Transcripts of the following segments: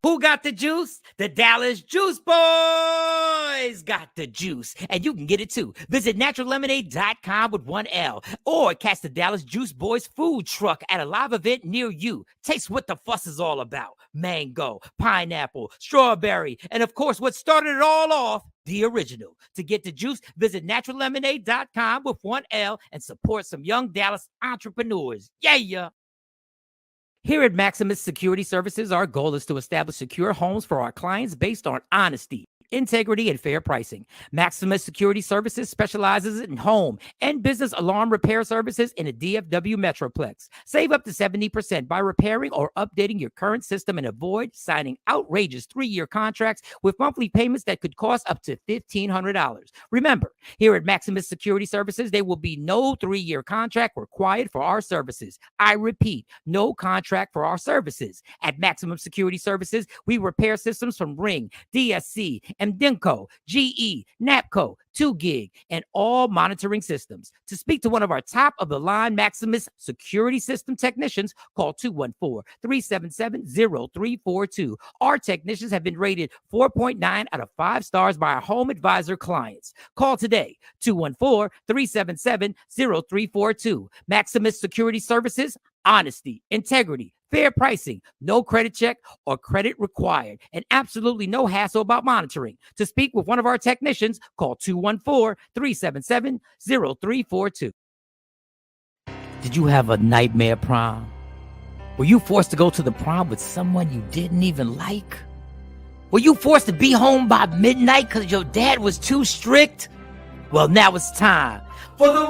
Who got the juice? The Dallas Juice Boys got the juice, and you can get it too. Visit naturallemonade.com with one L, or catch the Dallas Juice Boys food truck at a live event near you. Taste what the fuss is all about. Mango, pineapple, strawberry, and of course, what started it all off, the original. To get the juice, visit naturallemonade.com with one L and support some young Dallas entrepreneurs. Yeah. Here at Maximus Security Services, our goal is to establish secure homes for our clients based on honesty, integrity, and fair pricing. Maximus Security Services specializes in home and business alarm repair services in the DFW Metroplex. Save up to 70% by repairing or updating your current system and avoid signing outrageous 3-year contracts with monthly payments that could cost up to $1,500. Remember, here at Maximus Security Services, there will be no 3-year contract required for our services. I repeat, no contract for our services. At Maximum Security Services, we repair systems from Ring, DSC, MDENCO, GE, NAPCO, 2GIG, and all monitoring systems. To speak to one of our top-of-the-line Maximus Security System technicians, call 214-377-0342. Our technicians have been rated 4.9 out of 5 stars by our Home Advisor clients. Call today, 214-377-0342. Maximus Security Services, honesty, integrity, fair pricing, no credit check or credit required, and absolutely no hassle about monitoring. To speak with one of our technicians, call 214-377-0342. Did you have a nightmare prom? Were you forced to go to the prom with someone you didn't even like? Were you forced to be home by midnight because your dad was too strict? Well, now it's time for the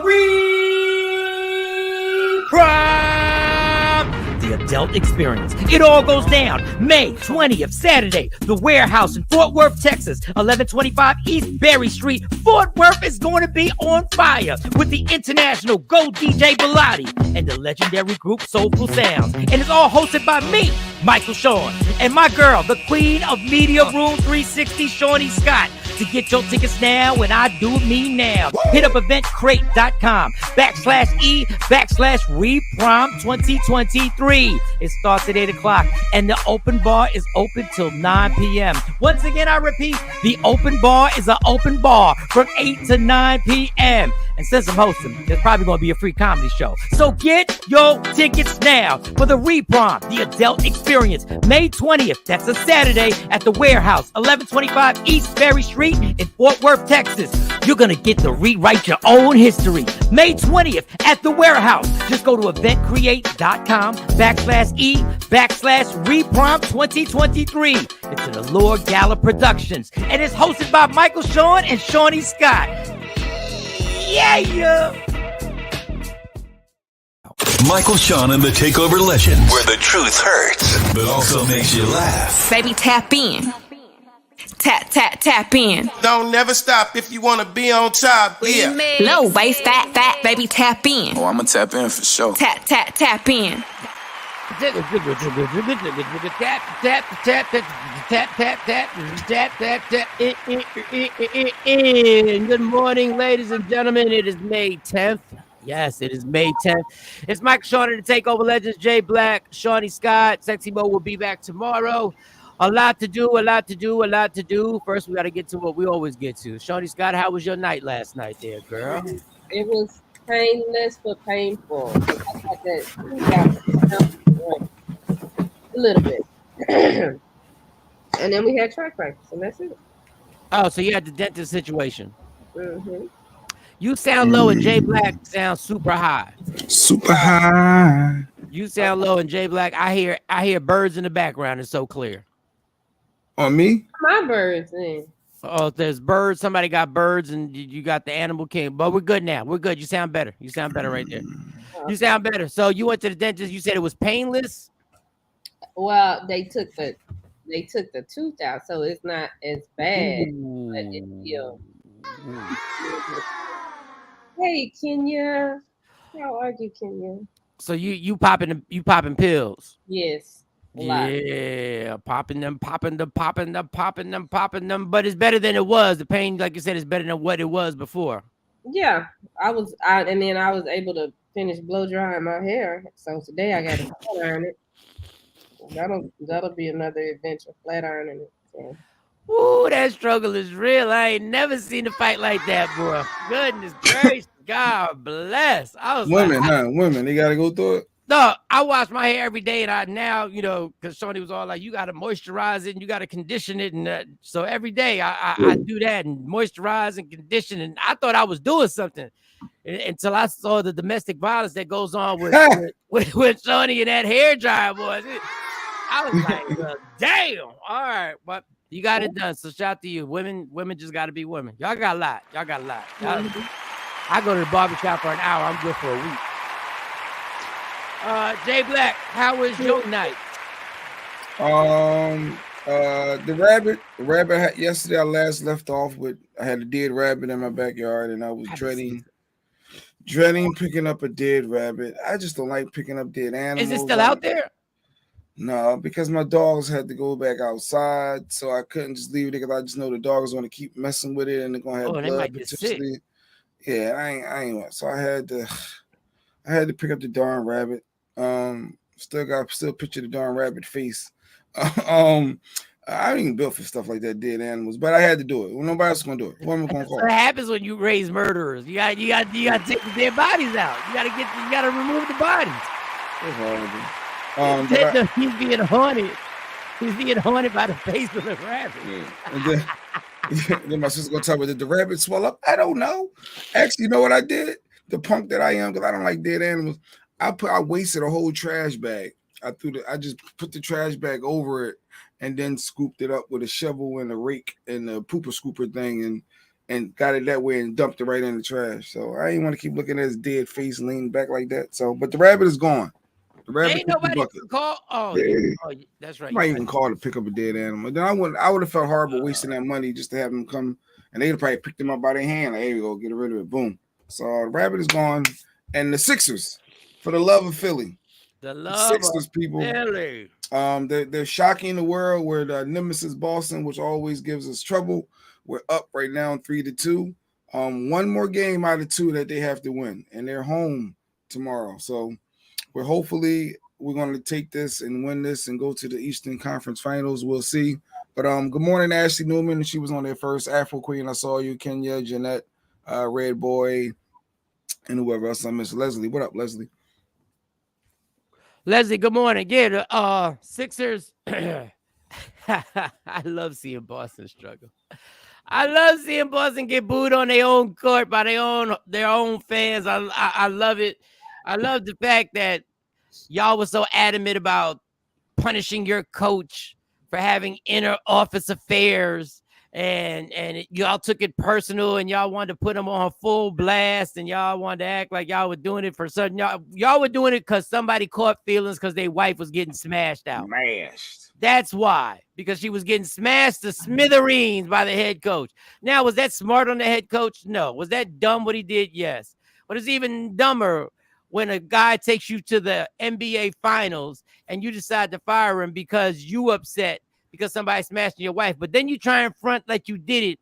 prom, the adult experience. It all goes down May 20th, Saturday, the Warehouse in Fort Worth, Texas, 1125 East Berry Street. Fort Worth is going to be on fire with the international Go DJ Bilotti and the legendary group Soulful Sounds. And it's all hosted by me, Michael Shawn, and my girl, the queen of Media Room 360, Shawnee Scott. To get your tickets now, and I do mean now, hit up eventcrate.com/E/reprom 2023. It starts at 8 o'clock, and the open bar is open till 9 p.m. Once again, I repeat, the open bar is an open bar from 8 to 9 p.m. And since I'm hosting, there's probably going to be a free comedy show. So get your tickets now for the Reprom, the adult experience, May 20th. That's a Saturday at the Warehouse, 1125 East Berry Street in Fort Worth, Texas. You're going to get to rewrite your own history. May 20th at the Warehouse. Just go to eventcreate.com/E/reprom 2023. It's an Allure Gala Productions, and it's hosted by Michael Shawn and Shawnee Scott. Yeah. Michael Shawn and the Takeover Legend, where the truth hurts, but also makes you laugh. Baby, tap in. Tap in. Don't never stop if you want to be on top. Yeah. Low waist, fat, baby, tap in. Oh, I'm going to tap in for sure. Tap in. Good morning, ladies and gentlemen. It is May 10th. Yes, it is May 10th. It's Michael Shawn and the Takeover Legends, Jay Black, Shawnee Scott. Sexy Mo will be back tomorrow. A lot to do. First, we got to get to what we always get to. Shawnee Scott, how was your night last night there, girl? It was painless but painful. I got that a little bit. And then we had track practice, and that's it. Oh, so you had the dentist situation. Mm-hmm. You sound low and Jay Black sounds super high. Super high. You sound low and Jay Black. I hear birds in the background. It's so clear. On me? My birds then. Oh, there's birds. Somebody got birds, and you got the animal king. But we're good now. We're good. You sound better. You sound better right there. You sound better. So you went to the dentist. You said it was painless. Well, they took the tooth out, so it's not as bad. Ooh. But it's still. Hey, Kenya. How are you, Kenya? So you popping pills. Yes. A lot. Yeah, popping them. But it's better than it was. The pain, like you said, is better than what it was before. Yeah, and then I was able to finish blow drying my hair. So today I got to iron it. That'll be another adventure. Flat ironing it. So. Ooh, that struggle is real. I ain't never seen a fight like that, boy. Goodness gracious, God bless. I was Women, like, huh? Women, they gotta go through it. no, I wash my hair every day, and I now, because Shawny was all like, you got to moisturize it and you got to condition it, and so every day I do that and moisturize and condition, and I thought I was doing something until I saw the domestic violence that goes on with Shawny and that hair dryer, boys. I was like, well, damn. All right, but you got it done. So shout out to you. Women just got to be women. Y'all got a lot. I go to the barbershop for an hour. I'm good for a week. Jay Black, how was your night? The rabbit yesterday I last left off with, I had a dead rabbit in my backyard and I was dreading picking up a dead rabbit. I just don't like picking up dead animals. Is it still out there? No, because my dogs had to go back outside, so I couldn't just leave it because I just know the dogs are going to keep messing with it and they're going to have blood. They might get sick. Yeah, I ain't. So I had to pick up the darn rabbit. Still picture the darn rabbit face. I ain't even built for stuff like that, dead animals, but I had to do it. Well, nobody else gonna do it. What am I gonna call? What happens when you raise murderers? You got to take the dead bodies out. You got to remove the bodies. It's horrible. He's being haunted. He's being haunted by the face of the rabbit. Yeah. And then my sister gonna tell me, did the rabbit swell up? I don't know. Actually, you know what I did? The punk that I am, because I don't like dead animals. I wasted a whole trash bag. I just put the trash bag over it and then scooped it up with a shovel and a rake and a pooper scooper thing and got it that way and dumped it right in the trash. So I didn't want to keep looking at his dead face leaning back like that. So, but the rabbit is gone. The rabbit ain't nobody call. Oh, yeah. That's right. I might even call to pick up a dead animal. Then I would have felt horrible wasting that money just to have them come, and they'd probably picked them up by their hand. Like, here you go, get rid of it. Boom. So the rabbit is gone, and the Sixers, for the love of Philly. The love Sixers, of people. Philly. They're shocking the world. Where the nemesis Boston, which always gives us trouble, we're up right now 3-2. One more game out of 2 that they have to win, and they're home tomorrow. So we're going to take this and win this and go to the Eastern Conference Finals. We'll see. But good morning, Ashley Newman. She was on there first. Afro Queen, I saw you. Kenya, Jeanette, Red Boy, and whoever else I missed. Leslie, what up, Leslie? Leslie, good morning. Yeah, Sixers. I love seeing Boston struggle. I love seeing Boston get booed on their own court by their own fans. I love it. I love the fact that y'all were so adamant about punishing your coach for having inner office affairs, and y'all took it personal, and y'all wanted to put him on full blast, and y'all wanted to act like y'all were doing it for something. Y'all were doing it because somebody caught feelings because their wife was getting smashed out. That's why, because she was getting smashed to smithereens by the head coach. Now, was that smart on the head coach? No. Was that dumb what he did? Yes. But it's even dumber when a guy takes you to the NBA finals and you decide to fire him because you upset because somebody smashed your wife, but then you try and front like you did it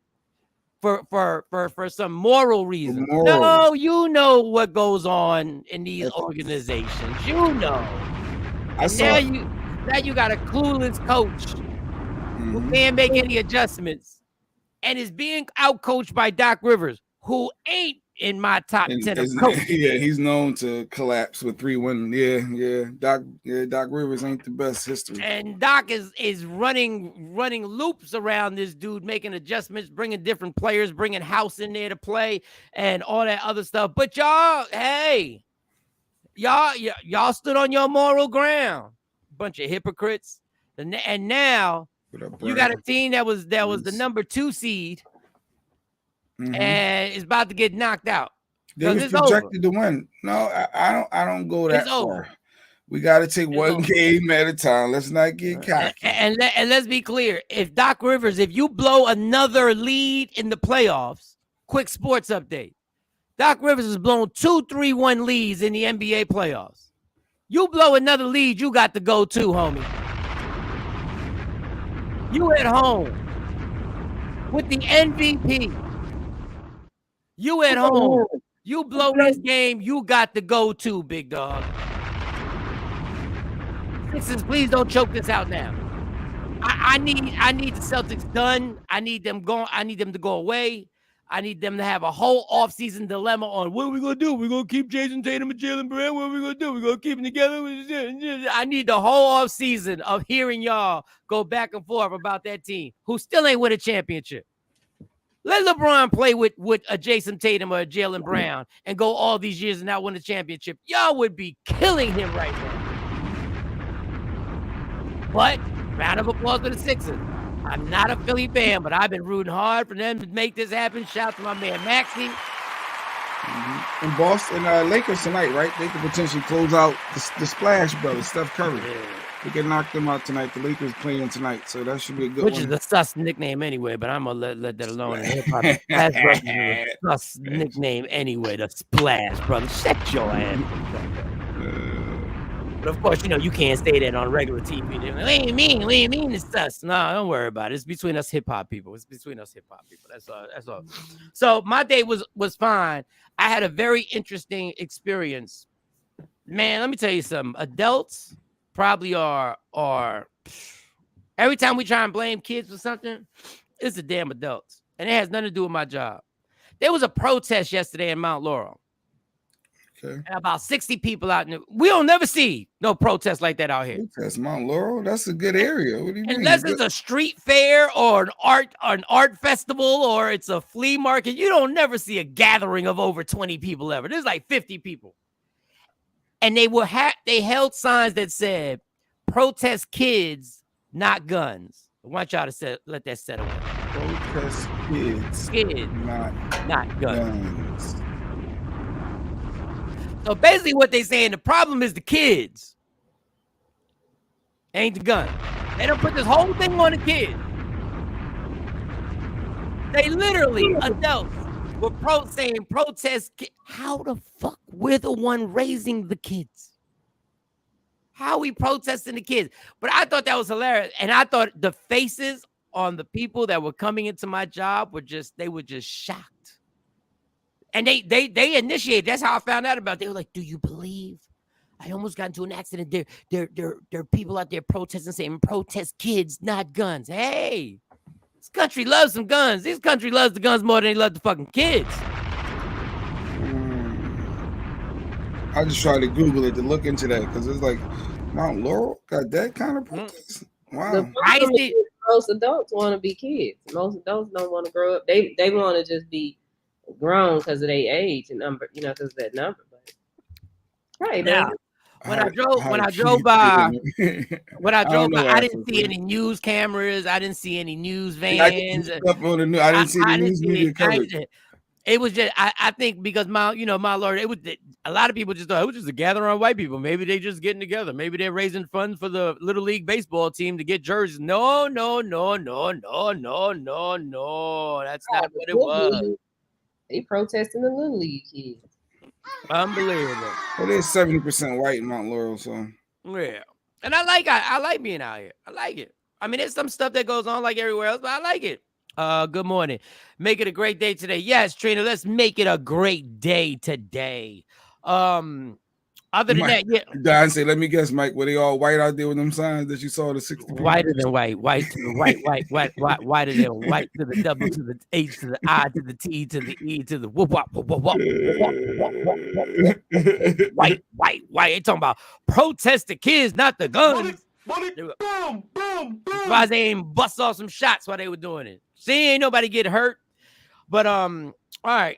for some moral reason. No, you know what goes on in these organizations. You know. Now you got a clueless coach who can't make any adjustments and is being outcoached by Doc Rivers, who ain't in my top 10 of coaches. Yeah, he's known to collapse with 3-1. Yeah. Doc Rivers ain't the best history. And Doc is running loops around this dude, making adjustments, bringing different players, bringing House in there to play and all that other stuff. But y'all stood on your moral ground. Bunch of hypocrites. And now you got a team that was the number 2 seed. And it's about to get knocked out. They was projected to win. No, I don't go that far. We got to take one game at a time. Let's not get cocky. And let's be clear. If Doc Rivers, if you blow another lead in the playoffs, quick sports update. Doc Rivers has blown 2 3-1 leads in the NBA playoffs. You blow another lead, you got to go too, homie. You at home with the MVP. You at home. You blow this game, you got to go too, big dog. Sixers, please don't choke this out now. I need the Celtics done. I need them to go away. I need them to have a whole offseason dilemma on what are we gonna do? We're gonna keep Jason Tatum and Jalen Brown. What are we gonna do? We're gonna keep them together. I need the whole offseason of hearing y'all go back and forth about that team who still ain't win a championship. Let LeBron play with a Jason Tatum or a Jalen Brown and go all these years and not win a championship. Y'all would be killing him right now. But round of applause for the Sixers. I'm not a Philly fan, but I've been rooting hard for them to make this happen. Shout out to my man Maxie. Mm-hmm. And Boston Lakers tonight, right? They could potentially close out the Splash Brothers, Steph Curry. Yeah. They can knock them out tonight. The Lakers playing tonight, so that should be a good Which one. is a sus nickname anyway, but I'm gonna let that alone. Hip-hop Splash Brothers is a sus nickname anyway. The Splash Brothers. Shut your ass. But of course, you can't say that on regular TV. They're like, what do you mean it's sus? No, don't worry about it. It's between us hip-hop people. That's all. So my day was fine. I had a very interesting experience. Man, let me tell you something. Adults probably are every time we try and blame kids for something, it's the damn adults. And it has nothing to do with my job. There was a protest yesterday in Mount Laurel. Okay. And about 60 people out in we don't never see no protests like that out here. That's Mount Laurel. That's a good area. What do you mean? Unless it's a street fair or an art festival or it's a flea market, you don't never see a gathering of over 20 people ever. There's like 50 people. And they held signs that said, protest kids, not guns. I want y'all to let that settle in. Protest kids, not guns. guns. So basically what they saying, the problem is the kids. Ain't the gun. They don't put this whole thing on the kids. They literally, adults, were saying protest. How the fuck we're the one raising the kids? How we protesting the kids? But I thought that was hilarious. And I thought the faces on the people that were coming into my job were just shocked. And they initiated. That's how I found out about it. They were like, do you believe? I almost got into an accident. There are people out there protesting, saying protest kids, not guns. Hey, this country loves some guns. This country loves the guns more than they love the fucking kids. I just tried to Google it to look into that because it's like Mount Laurel got that kind of protest. Wow. Most adults want to be kids. Most adults don't want to grow up. They want to just be grown because of their age and number, because of that number. But right now, when I drove by, I didn't see any news cameras. I didn't see any news vans. I didn't see the news media coverage. It was just, I think because my Lord, it was a lot of people just thought it was just a gathering of white people. Maybe they just getting together. Maybe they're raising funds for the Little League baseball team to get jerseys. No. That's not what it was. They protesting the Little League kids. Unbelievable. Well, there's 70% white in Mount Laurel, so yeah. And I like being out here. I like it. I mean, there's some stuff that goes on like everywhere else, but I like it. Good morning. Make it a great day today. Yes, Trina, let's make it a great day today. Other than that, yeah. Don say, let me guess, Mike, were they all white out there with them signs that you saw the 60 people? Whiter than white, white to the whiter than white to the W to the H to the I to the T to the E to the whoop whoop whoop whoop white. They talking about protest the kids, not the guns. Boom. Why they ain't bust off some shots while they were doing it. See, ain't nobody get hurt. But all right.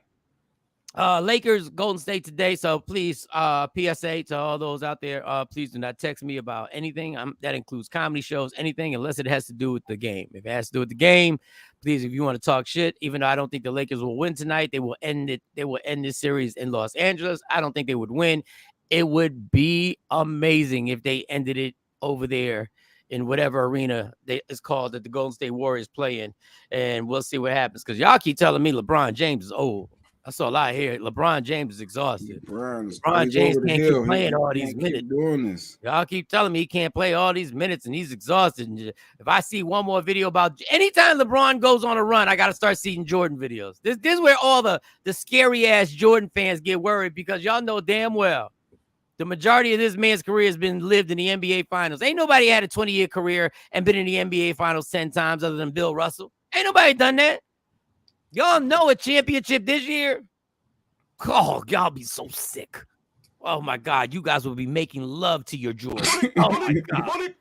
Lakers, Golden State today. So please, PSA to all those out there, please do not text me about anything. That includes comedy shows, anything, unless it has to do with the game. If it has to do with the game, please, if you want to talk shit, even though I don't think the Lakers will win tonight, they will end it. They will end this series in Los Angeles. I don't think they would win. It would be amazing if they ended it over there in whatever arena it's called that the Golden State Warriors play in. And we'll see what happens. Because y'all keep telling me LeBron James is old. I saw a lot here. LeBron James is exhausted. LeBron James can't keep playing all these minutes. Doing this. Y'all keep telling me he can't play all these minutes and he's exhausted. And if I see one more video about anytime LeBron goes on a run, I got to start seeing Jordan videos. This is where all the scary ass Jordan fans get worried because y'all know damn well The majority of this man's career has been lived in the NBA Finals. Ain't nobody had a 20-year career and been in the NBA Finals 10 times other than Bill Russell. Ain't nobody done that. Y'all know a championship this year? Oh, y'all be so sick. Oh, my God. You guys will be making love to your George. Oh, my God.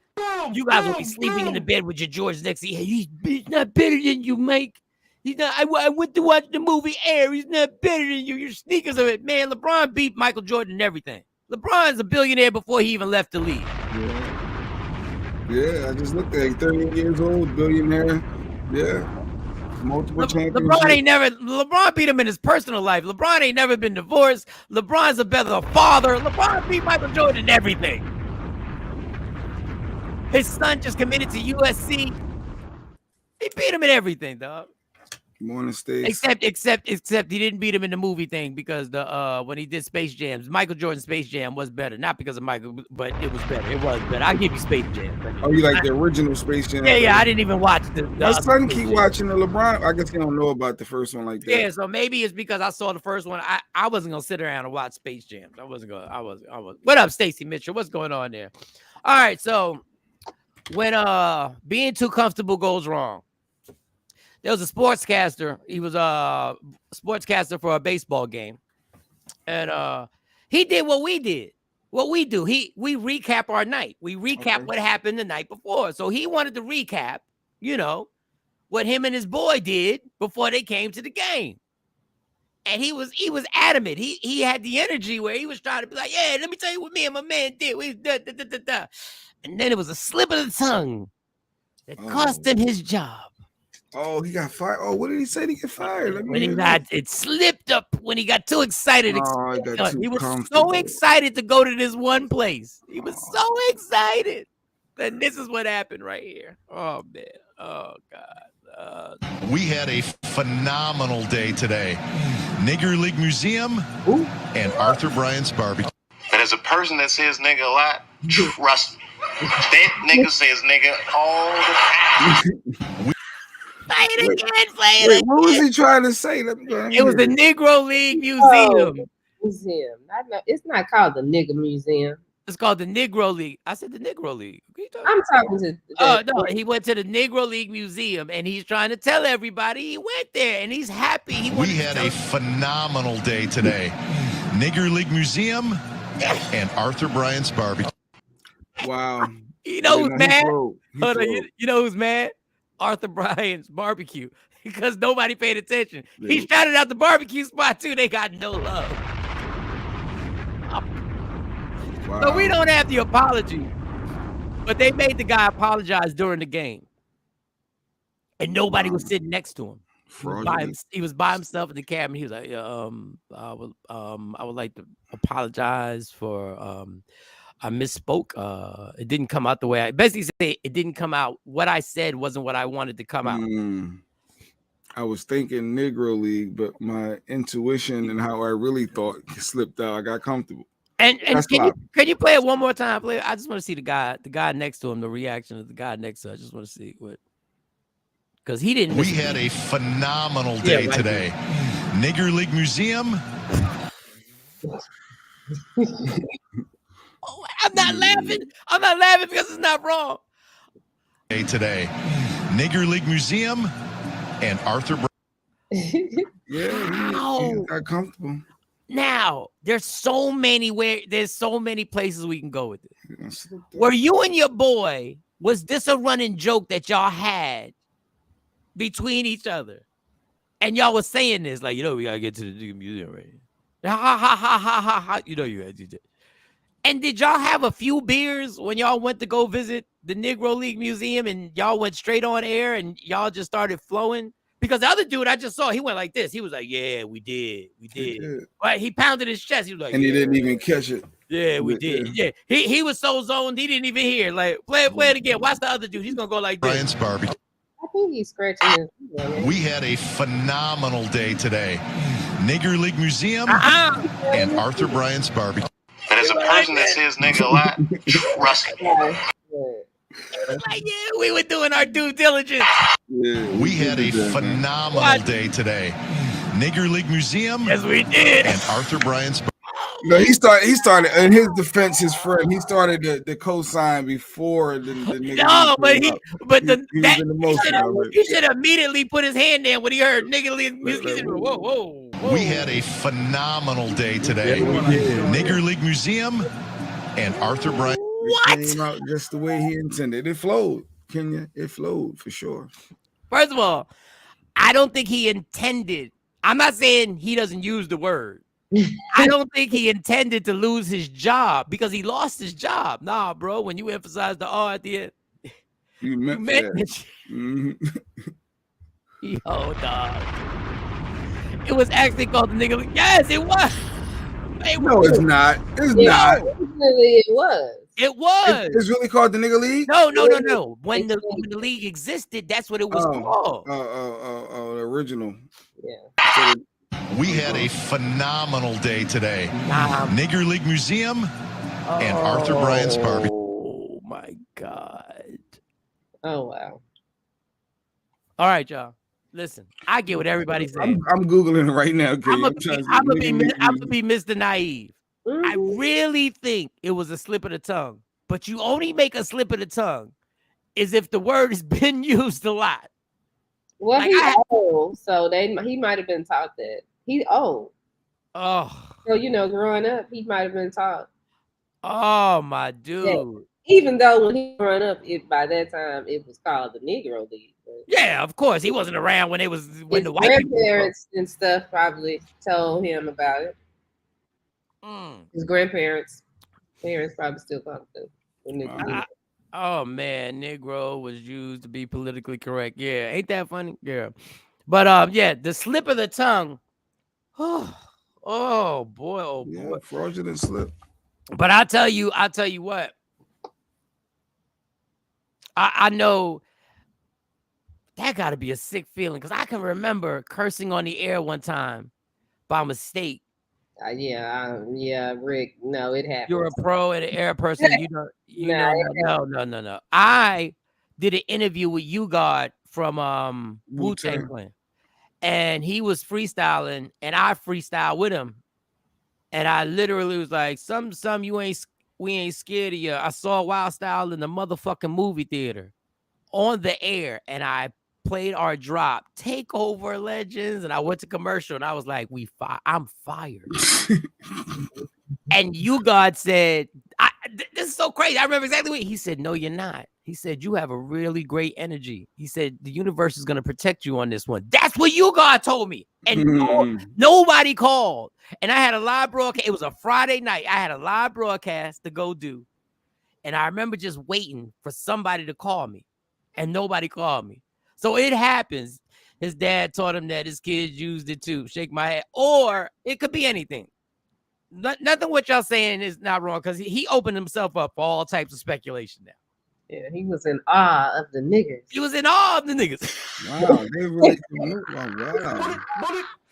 You guys will be sleeping in the bed with your George next to you. He's not better than you, Mike. He's not. I went to watch the movie Air. He's not better than you. Your sneakers are it. Man, LeBron beat Michael Jordan and everything. LeBron's a billionaire before he even left the league. Yeah, I just looked at it. 30 years old, billionaire. Yeah. Multiple championships. LeBron beat him in his personal life. LeBron ain't never been divorced. LeBron's a better father. LeBron beat Michael Jordan in everything. His son just committed to USC. He beat him in everything, dog. Morning State. Except he didn't beat him in the movie thing because when he did Space Jams, Michael Jordan's Space Jam was better. Not because of Michael, but it was better. It was better. I'll give you Space Jam. Oh, you like the original Space Jam? Yeah. I didn't even watch the my son keep watching the LeBron. I guess he don't know about the first one like that. Yeah, so maybe it's because I saw the first one. I wasn't gonna sit around and watch Space Jams. I was. What up, Stacey Mitchell? What's going on there? All right, so when being too comfortable goes wrong. There was a sportscaster. He was a sportscaster for a baseball game. And he did what we did. What we do. We recap our night. We recap what happened the night before. So he wanted to recap, what him and his boy did before they came to the game. And he was adamant. He had the energy where he was trying to be like, yeah, let me tell you what me and my man did. And then it was a slip of the tongue that cost him his job. Oh, he got fired. Oh, what did he say to get fired? It slipped up when he got too excited. He was so excited to go to this one place. He was so excited. And this is what happened right here. Oh, man. Oh, God. We had a phenomenal day today. Nigger League Museum and Arthur Bryant's Barbecue. But as a person that says nigga a lot, trust me, that nigga says nigga all the time. Play it again. What was he trying to say? It was the Negro League Museum. Museum. It's not called the Nigger Museum. It's called the Negro League. I said the Negro League. I'm talking to. No, he went to the Negro League Museum and he's trying to tell everybody he went there and he's happy. We had a phenomenal day today. Nigger League Museum and Arthur Bryant's Barbecue. Wow. You know who's mad? Hold on. You know who's mad? Arthur Bryant's Barbecue, because nobody paid attention. He shouted out the barbecue spot too. They got no love. Wow. So we don't have the apology, but they made the guy apologize during the game, and nobody was sitting next to him. He was by himself in the cabin. He was like, I would like to apologize for I misspoke. It didn't come out the way I basically said. It didn't come out. What I said wasn't what I wanted to come out. I was thinking Negro League, but my intuition and how I really thought slipped out. I got comfortable. And can you play it one more time, please? I just want to see the guy next to him, the reaction of the guy next to him. I just want to see what, because he didn't. We had a phenomenal day today. Nigger League Museum. Oh, I'm not laughing. I'm not laughing because it's not wrong. Today, Nigger League Museum and Arthur. He got comfortable. Now there's so many places we can go with it. Were you and your boy, was this a running joke that y'all had between each other, and y'all was saying this like, we gotta get to the museum, right? Ha ha ha ha ha ha. You gotta do that. And did y'all have a few beers when y'all went to go visit the Negro League Museum and y'all went straight on air and y'all just started flowing? Because the other dude I just saw, he went like this. He was like, yeah, we did. Right? He pounded his chest. He was like, and he didn't even catch it. Yeah, we did. Yeah. He was so zoned, he didn't even hear. Like, play it again. Watch the other dude. He's going to go like this. Brian's Barbecue. I think he's scratching his. We had a phenomenal day today. Nigger League Museum and Arthur Bryant's Barbecue. But as a person that says nigga a lot, trust me. Like, we were doing our due diligence. We had a phenomenal day today. Nigger League Museum. Yes, we did. And Arthur Bryant's. No, he started in his defense, his friend, he started the co-sign before the nigga. No, but came he out. but the he that was in the motion of it. he should immediately put his hand down when he heard nigga league music. He said, whoa, whoa, whoa. We had a phenomenal day today. Yeah, we did. Nigger League Museum and Arthur Bryant. It came out just the way he intended. It flowed, Kenya. It flowed for sure. First of all, I don't think he intended. I'm not saying he doesn't use the word. I don't think he intended to lose his job because he lost his job. Nah, bro, when you emphasize the R at the end, You meant that. it. Yo, dog. It was actually called the nigga. Yes, it was. No, it's not. It's not. It was. It was. It's really called the nigga league. No. When the league existed, that's what it was called. The original. Yeah. We had a phenomenal day today. Nigger League Museum and Arthur Bryant's Barbie. Oh my God. Oh wow. All right, y'all. Listen, I get what everybody's saying. I'm googling it right now. I'm gonna be Mr. Naive. I really think it was a slip of the tongue, but you only make a slip of the tongue is if the word has been used a lot. Well, like he's old, so he might have been taught that. He's old. Oh. So growing up, he might have been taught. Oh my dude. Yeah. Even though when he grew up, by that time it was called the Negro League. Yeah, of course. He wasn't around when the white grandparents and stuff probably told him about it. His parents probably still called it. Oh man, Negro was used to be politically correct. Yeah, ain't that funny? Yeah. But yeah, the slip of the tongue. Oh boy, yeah, fraudulent slip. But I'll tell you what. I know that got to be a sick feeling because I can remember cursing on the air one time by mistake. Yeah, Rick. No, it happened. You're a pro and an air person. No. I did an interview with U-God from Wu-Tang Clan, and he was freestyling, and I freestyled with him, and I literally was like, "Some, we ain't scared of you." I saw Wild Style in the motherfucking movie theater on the air, and I played our drop, Takeover Legends, and I went to commercial, and I was like, I'm fired. And U-God said, this is so crazy. I remember exactly what he said. No, you're not. He said, you have a really great energy. He said, the universe is going to protect you on this one. That's what U-God told me. And nobody called. And I had a live broadcast. It was a Friday night. I had a live broadcast to go do. And I remember just waiting for somebody to call me. And nobody called me. So it happens. His dad taught him that his kids used it too. Shake my head. Or it could be anything. Nothing what y'all saying is not wrong because he opened himself up for all types of speculation now. Yeah, he was in awe of the niggas. He was in awe of the niggas. Wow, they really wow.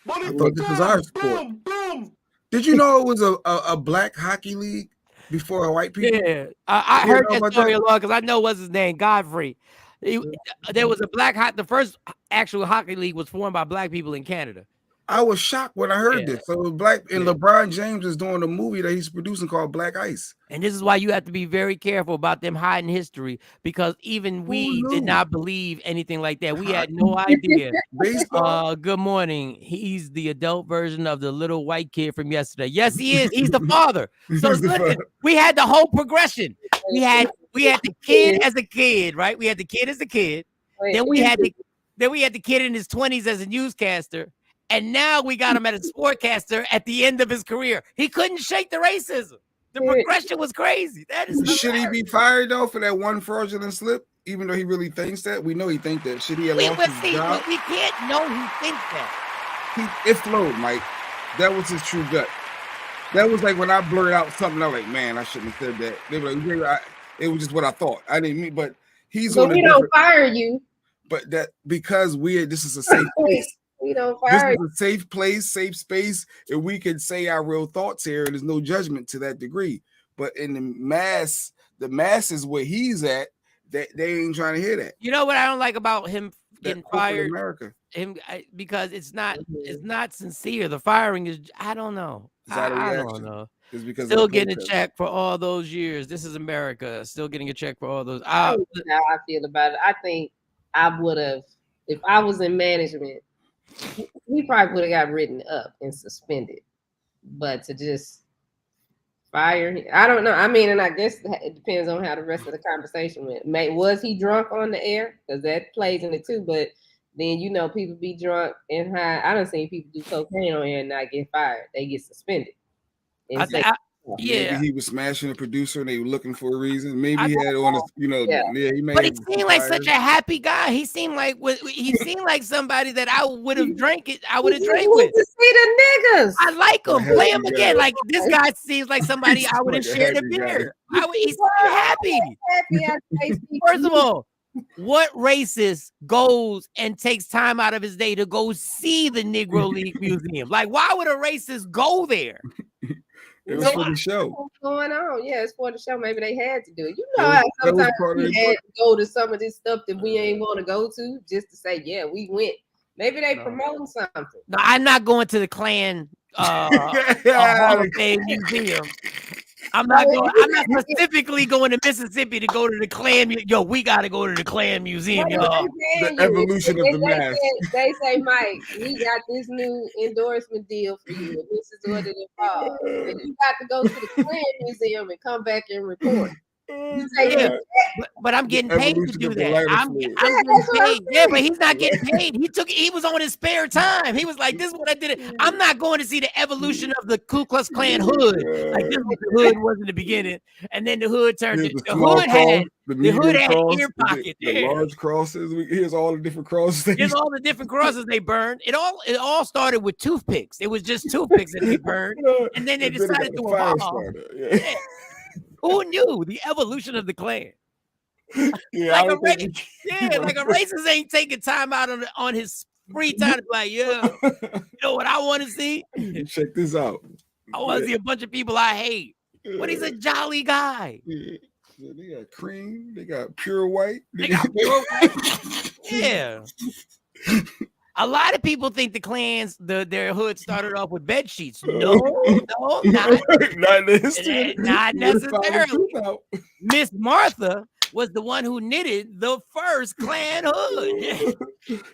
I thought this was our sport. Did you know it was a black hockey league before white people? Yeah, I heard that story a lot because I know what's his name, Godfrey. There was a the first actual hockey league was formed by black people in Canada. I was shocked when I heard this. So it was black, and LeBron James is doing a movie that he's producing called Black Ice. And this is why you have to be very careful about them hiding history because even we did not believe anything like that. We had no idea. Good morning. He's the adult version of the little white kid from yesterday. Yes, he is. He's the father. So listen, we had the whole progression. We had the kid as a kid, right? We had the kid as a kid. Then we had the kid in his 20s as a newscaster. And now we got him as a sportcaster at the end of his career. He couldn't shake the racism. The progression was crazy. That is should he be fired though for that one fraudulent slip? Even though he really thinks that, we know he thinks that. Should he have lost his job? We can't know he thinks that. It flowed, Mike. That was his true gut. That was like when I blurted out something. I was like, man, I shouldn't have said that. They were like, it was just what I thought. I didn't mean, but he's. But we don't fire you. But that because this is a safe place. We don't fire. This is a safe place, safe space, and we can say our real thoughts here, and there's no judgment to that degree. But in the masses where he's at, they ain't trying to hear that. You know what I don't like about him getting fired? America. Because it's not sincere. The firing is, I don't know. I don't know. Is because Still of the getting a protest. check for all those years. This is America. Still getting a check for all those. How I feel about it. I think I would have, if I was in management, we probably would have got written up and suspended. But to just fire him, I don't know. I mean, and I guess it depends on how the rest of the conversation went. Was he drunk on the air? Because that plays in it too. But then people be drunk and high. I done seen people do cocaine on air and not get fired. They get suspended. And Maybe he was smashing a producer and they were looking for a reason. Maybe he had on his, he may. But he seemed like such a happy guy. He seemed like somebody that I would have drank it. I would have drank with. To see the niggas. I like him. Play him again. Like this guy seems like somebody I would have shared a beer. He's happy. First of all, what racist goes and takes time out of his day to go see the Negro League Museum? Like, why would a racist go there? It was for the show. What's going on? Yeah, it's for the show. Maybe they had to do it. You know how sometimes we had to go to some of this stuff that we ain't want to go to just to say, yeah, we went. Maybe they promoting something. No, I'm not going to the Klan Hall of Fame Museum. I'm not specifically going to Mississippi to go to the Klan. Yo, we got to go to the Klan Museum, y'all. The evolution of the mask. They say, Mike, we got this new endorsement deal for you. And this is what it involves. And you got to go to the Klan Museum and come back and report. But I'm getting paid to do that. I'm getting paid. Yeah, but he's not getting paid. He was on his spare time. He was like, this is what I did. I'm not going to see the evolution of the Ku Klux Klan hood. Like this was the hood was in the beginning. And then the hood turned the hood had ear pockets. The large crosses. Here's all the different crosses. Here's all the different crosses they burned. It all started with toothpicks. It was just toothpicks that they burned. And then they decided to evolve. Who knew the evolution of the Klan? Like a racist ain't taking time out on his free time to be like, yeah, you know what I want to see? Check this out. I want to see a bunch of people I hate. But he's a jolly guy. Yeah, they got cream. They got pure white. Yeah. A lot of people think the Klans, their hood started off with bed sheets. No, not necessarily. Miss Martha was the one who knitted the first Klan hood.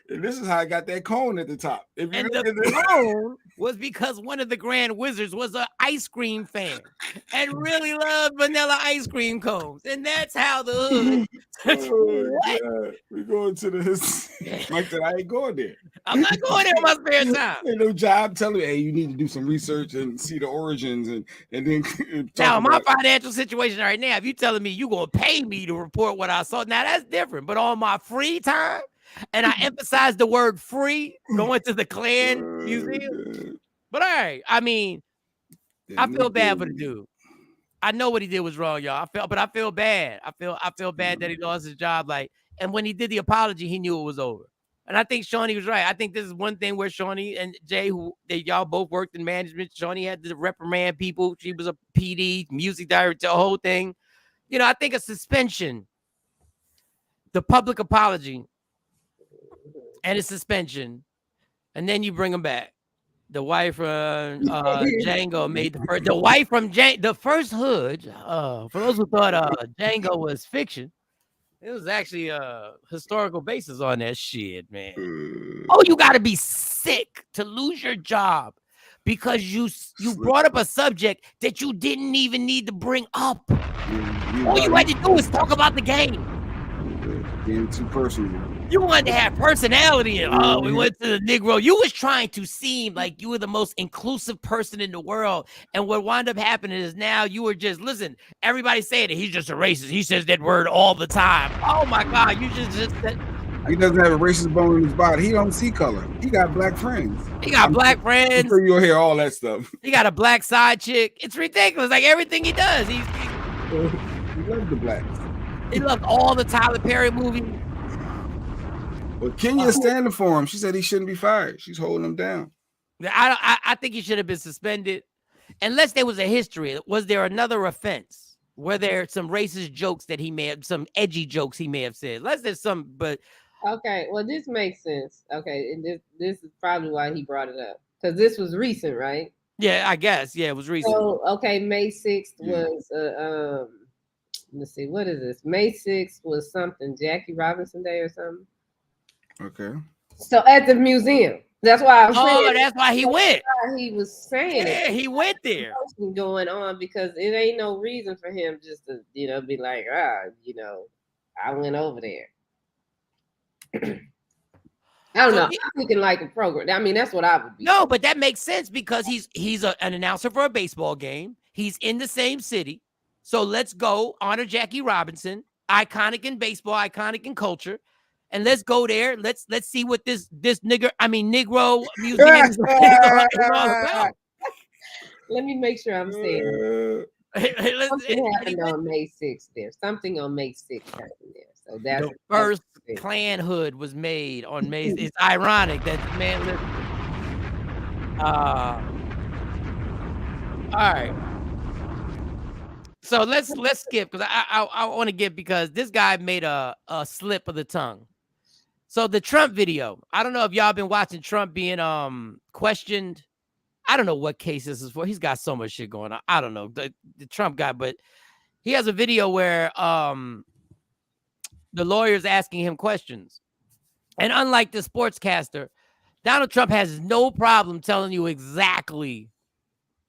And this is how I got that cone at the top. And the cone was because one of the Grand Wizards was an ice cream fan and really loved vanilla ice cream cones. And that's how the hood. We're going to this. Mike said, I ain't going there. I'm not going there in my spare time. Ain't no job telling me, hey, you need to do some research and see the origins and then now my financial situation right now, if you telling me you gonna pay me to report what I saw, now that's different. But on my free time, and I emphasize the word free, going to the Klan Museum. But all right, I mean, I feel bad for the dude. I know what he did was wrong, y'all. I feel bad. I feel bad that he lost his job. Like, and when he did the apology, he knew it was over. And I think Shawnee was right. I think this is one thing where Shawnee and Jay, y'all both worked in management. Shawnee had to reprimand people. She was a PD, music director, the whole thing. You know, I think a suspension, the public apology, and a suspension, and then you bring them back. The wife from Django made the wife from the first hood. For those who thought Django was fiction, it was actually a historical basis on that shit, man. Oh, you got to be sick to lose your job because you brought up a subject that you didn't even need to bring up. All you had to do was talk about the game. Being too personal. You wanted to have personality, and we went to the Negro. You was trying to seem like you were the most inclusive person in the world, and what wound up happening is now you were just listen. Everybody saying that he's just a racist. He says that word all the time. Oh my God, you just said. He doesn't have a racist bone in his body. He don't see color. He got black friends. He got black friends. I'm sure you'll hear all that stuff. He got a black side chick. It's ridiculous. Like everything he does, he loves the blacks. He loved all the Tyler Perry movies. Well, Kenya's standing for him. She said he shouldn't be fired. She's holding him down. I think he should have been suspended. Unless there was a history. Was there another offense? Were there some racist jokes that he may have, some edgy jokes he may have said? Unless there's some, but. Okay, well, this makes sense. Okay, and this is probably why he brought it up. Because this was recent, right? Yeah, I guess. Yeah, it was recent. So okay, May 6th was let's see, what is this? May 6th was something, Jackie Robinson Day or something. Okay. So at the museum. That's why I'm saying. Oh, that's why he went. He was saying Yeah, it. he went there. Going on because it ain't no reason for him just to, be like, I went over there. I don't know. I'm thinking like a program. I mean, that's what I would be. No, but that makes sense because he's an announcer for a baseball game. He's in the same city. So let's go honor Jackie Robinson, iconic in baseball, iconic in culture. And let's go there. Let's see what this Negro museum is all about. Let me make sure I'm saying something happened on May 6th there. Something on May 6th happened there. So that's the first Klan hood was made on May. It's ironic that the man lived. All right. So let's skip because I want to get because this guy made a slip of the tongue. So the Trump video, I don't know if y'all been watching Trump being questioned. I don't know what case this is for. He's got so much shit going on. I don't know the Trump guy, but he has a video where the lawyer's asking him questions. And unlike the sportscaster, Donald Trump has no problem telling you exactly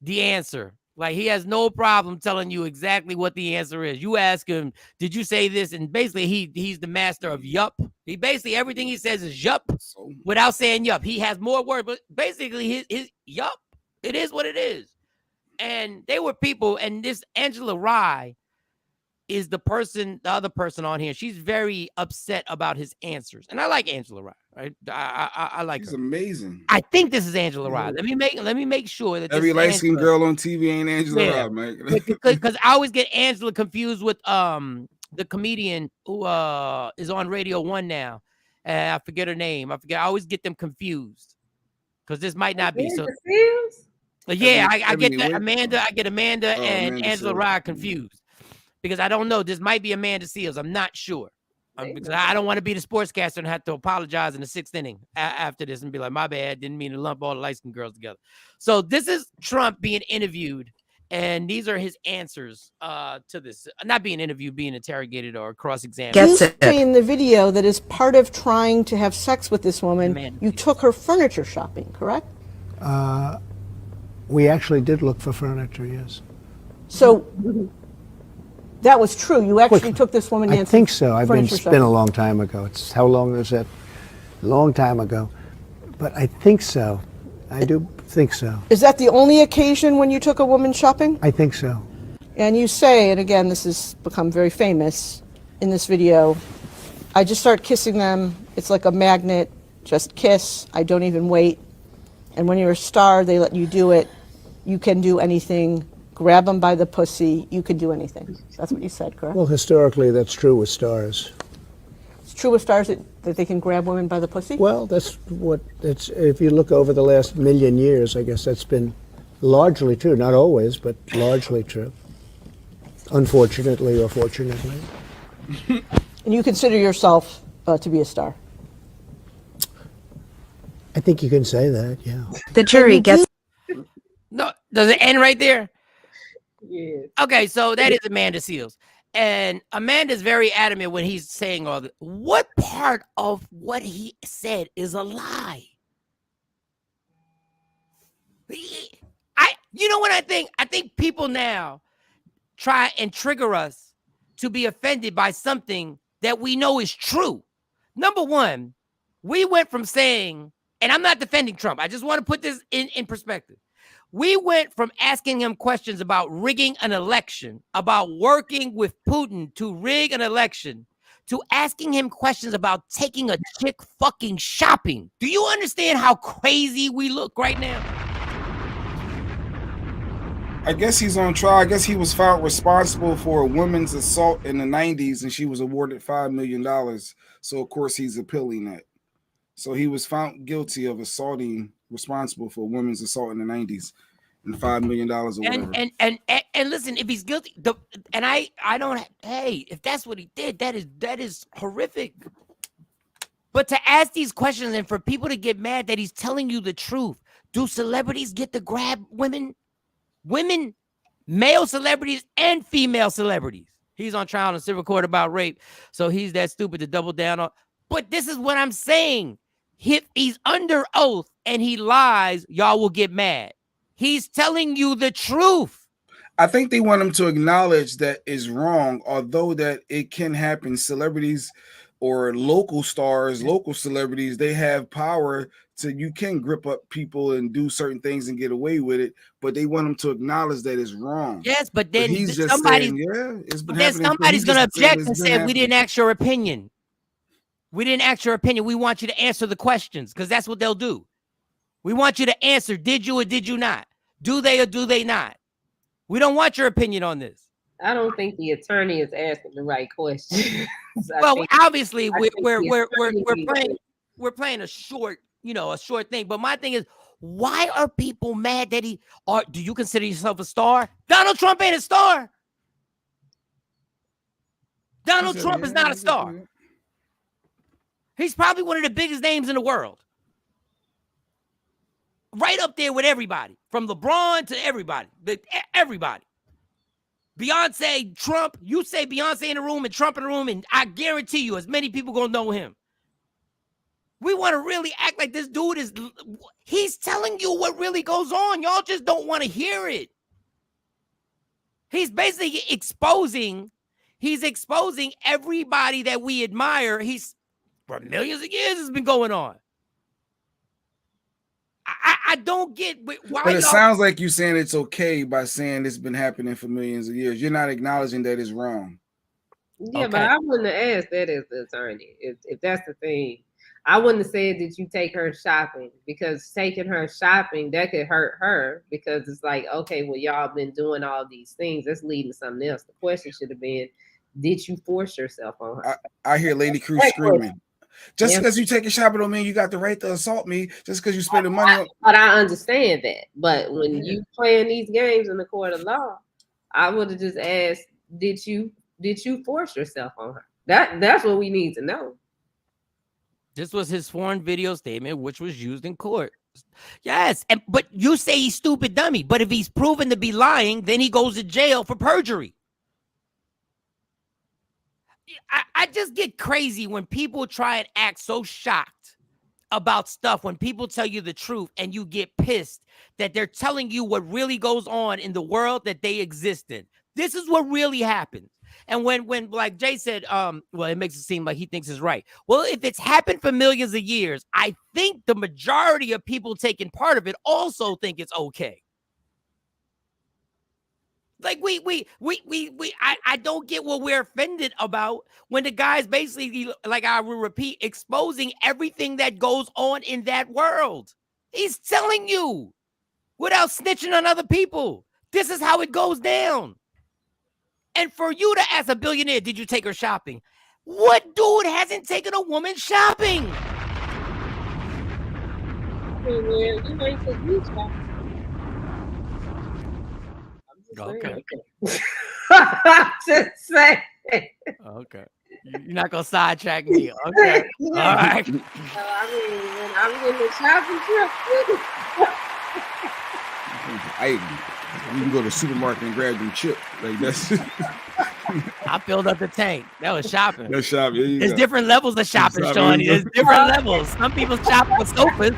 the answer. Like, he has no problem telling you exactly what the answer is. You ask him, did you say this? And basically, he's the master of yup. He basically, everything he says is yup without saying yup. He has more words, but basically, his yup, it is what it is. And they were people, and this Angela Rye is the other person on here. She's very upset about his answers. And I like Angela Rye, right? I like She's her. amazing. I think this is Angela Rye. Let me make sure that every light-skinned girl on TV ain't Angela Rye, man. Because I always get Angela confused with the comedian who is on Radio 1 now. I forget her name. I always get them confused. Because this might not be so. Yeah, I get Amanda. I get Amanda and Angela Rye confused. Because I don't know. This might be Amanda Seals. I'm not sure. Because I don't want to be the sportscaster and have to apologize in the 6th inning after this and be like, my bad. Didn't mean to lump all the light-skinned girls together. So this is Trump being interviewed. And these are his answers to this. Not being interviewed, being interrogated or cross-examined. You say in the video that as part of trying to have sex with this woman, you took her furniture shopping, correct? We actually did look for furniture, yes. So that was true. You actually took this woman. I think so. It's been a long time ago. It's how long was that? A long time ago. But I think so. I do think so. Is that the only occasion when you took a woman shopping? I think so. And you say, and again, this has become very famous in this video, I just start kissing them. It's like a magnet. Just kiss. I don't even wait. And when you're a star, they let you do it. You can do anything. Grab them by the pussy. You can do anything. That's what you said, correct? Well, historically, that's true with stars. It's true with stars that they can grab women by the pussy? Well, that's what it's. If you look over the last million years, I guess that's been largely true. Not always, but largely true. Unfortunately or fortunately. And you consider yourself to be a star? I think you can say that, yeah. The jury gets... No, does it end right there? Yeah. Okay, so that is Amanda Seals. And Amanda's very adamant when he's saying all this. What part of what he said is a lie? You know what I think? I think people now try and trigger us to be offended by something that we know is true. Number one, we went from saying, and I'm not defending Trump. I just want to put this in perspective. We went from asking him questions about rigging an election, about working with Putin to rig an election, to asking him questions about taking a chick fucking shopping. Do you understand how crazy we look right now? I guess he's on trial. I guess he was found responsible for a woman's assault in the 90s and she was awarded $5 million. So, of course, he's appealing that. So he was found guilty of responsible for a woman's assault in the 90s and $5 million or whatever. And listen, if he's guilty, if that's what he did, that is horrific. But to ask these questions and for people to get mad that he's telling you the truth, Do celebrities get to grab women? Women, male celebrities and female celebrities. He's on trial in a civil court about rape, so he's that stupid to double down on. But this is what I'm saying. If he's under oath and he lies, y'all will get mad. He's telling you the truth. I think they want him to acknowledge that is wrong, although that it can happen. Celebrities or local stars, local celebrities, they have power to, you can grip up people and do certain things and get away with it, but they want him to acknowledge that it's wrong. Yes, but then he's just somebody's, saying, yeah, it's been then happening. somebody's going to object and say, we happening. didn't ask your opinion. We didn't ask your opinion. We want you to answer the questions because that's what they'll do. We want you to answer, did you or did you not? Do they or do they not? We don't want your opinion on this. I don't think the attorney is asking the right question. Well, obviously, we're playing a short, a short thing. But my thing is, why are people mad that do you consider yourself a star? Donald Trump ain't a star. Donald Trump is not a star. He's probably one of the biggest names in the world. Right up there with everybody, from LeBron to everybody. Everybody. Beyonce, Trump, you say Beyonce in the room and Trump in the room, and I guarantee you, as many people gonna know him. We want to really act like this dude he's telling you what really goes on. Y'all just don't want to hear it. He's basically exposing everybody that we admire. For millions of years, it's been going on. I don't get why. But it sounds like you're saying it's okay by saying it's been happening for millions of years. You're not acknowledging that it's wrong. Yeah, okay. But I wouldn't have asked that as the attorney. If that's the thing, I wouldn't have said that you take her shopping, because taking her shopping, that could hurt her, because it's like, okay, well, y'all been doing all these things. That's leading to something else. The question should have been, did you force yourself on her? I hear Lady Cruz screaming. Just because you take a shopping don't mean you got the right to assault me. Just because you spending money on. But I understand that. But when you playing these games in the court of law, I would have just asked, did you force yourself on her? That's what we need to know. This was his sworn video statement, which was used in court. Yes, but you say he's stupid dummy. But if he's proven to be lying, then he goes to jail for perjury. I just get crazy when people try and act so shocked about stuff when people tell you the truth, and you get pissed that they're telling you what really goes on in the world that they exist in. This is what really happens. And when like Jay said, well, it makes it seem like he thinks it's right. Well, if it's happened for millions of years, I think the majority of people taking part of it also think it's okay. Like I don't get what we're offended about when the guy's basically, like I will repeat, exposing everything that goes on in that world. He's telling you without snitching on other people. This is how it goes down. And for you to ask a billionaire, did you take her shopping? What dude hasn't taken a woman shopping? You ain't took me shopping. Okay. Just say. Okay. You're not gonna sidetrack me. Okay. All right. I mean, when I'm getting a shopping trip. You can go to the supermarket and grab them chips. Like that's. I filled up the tank. That was shopping. That's shopping. There's different levels of shopping, Shawn. There's different levels. Some people shop for sofas.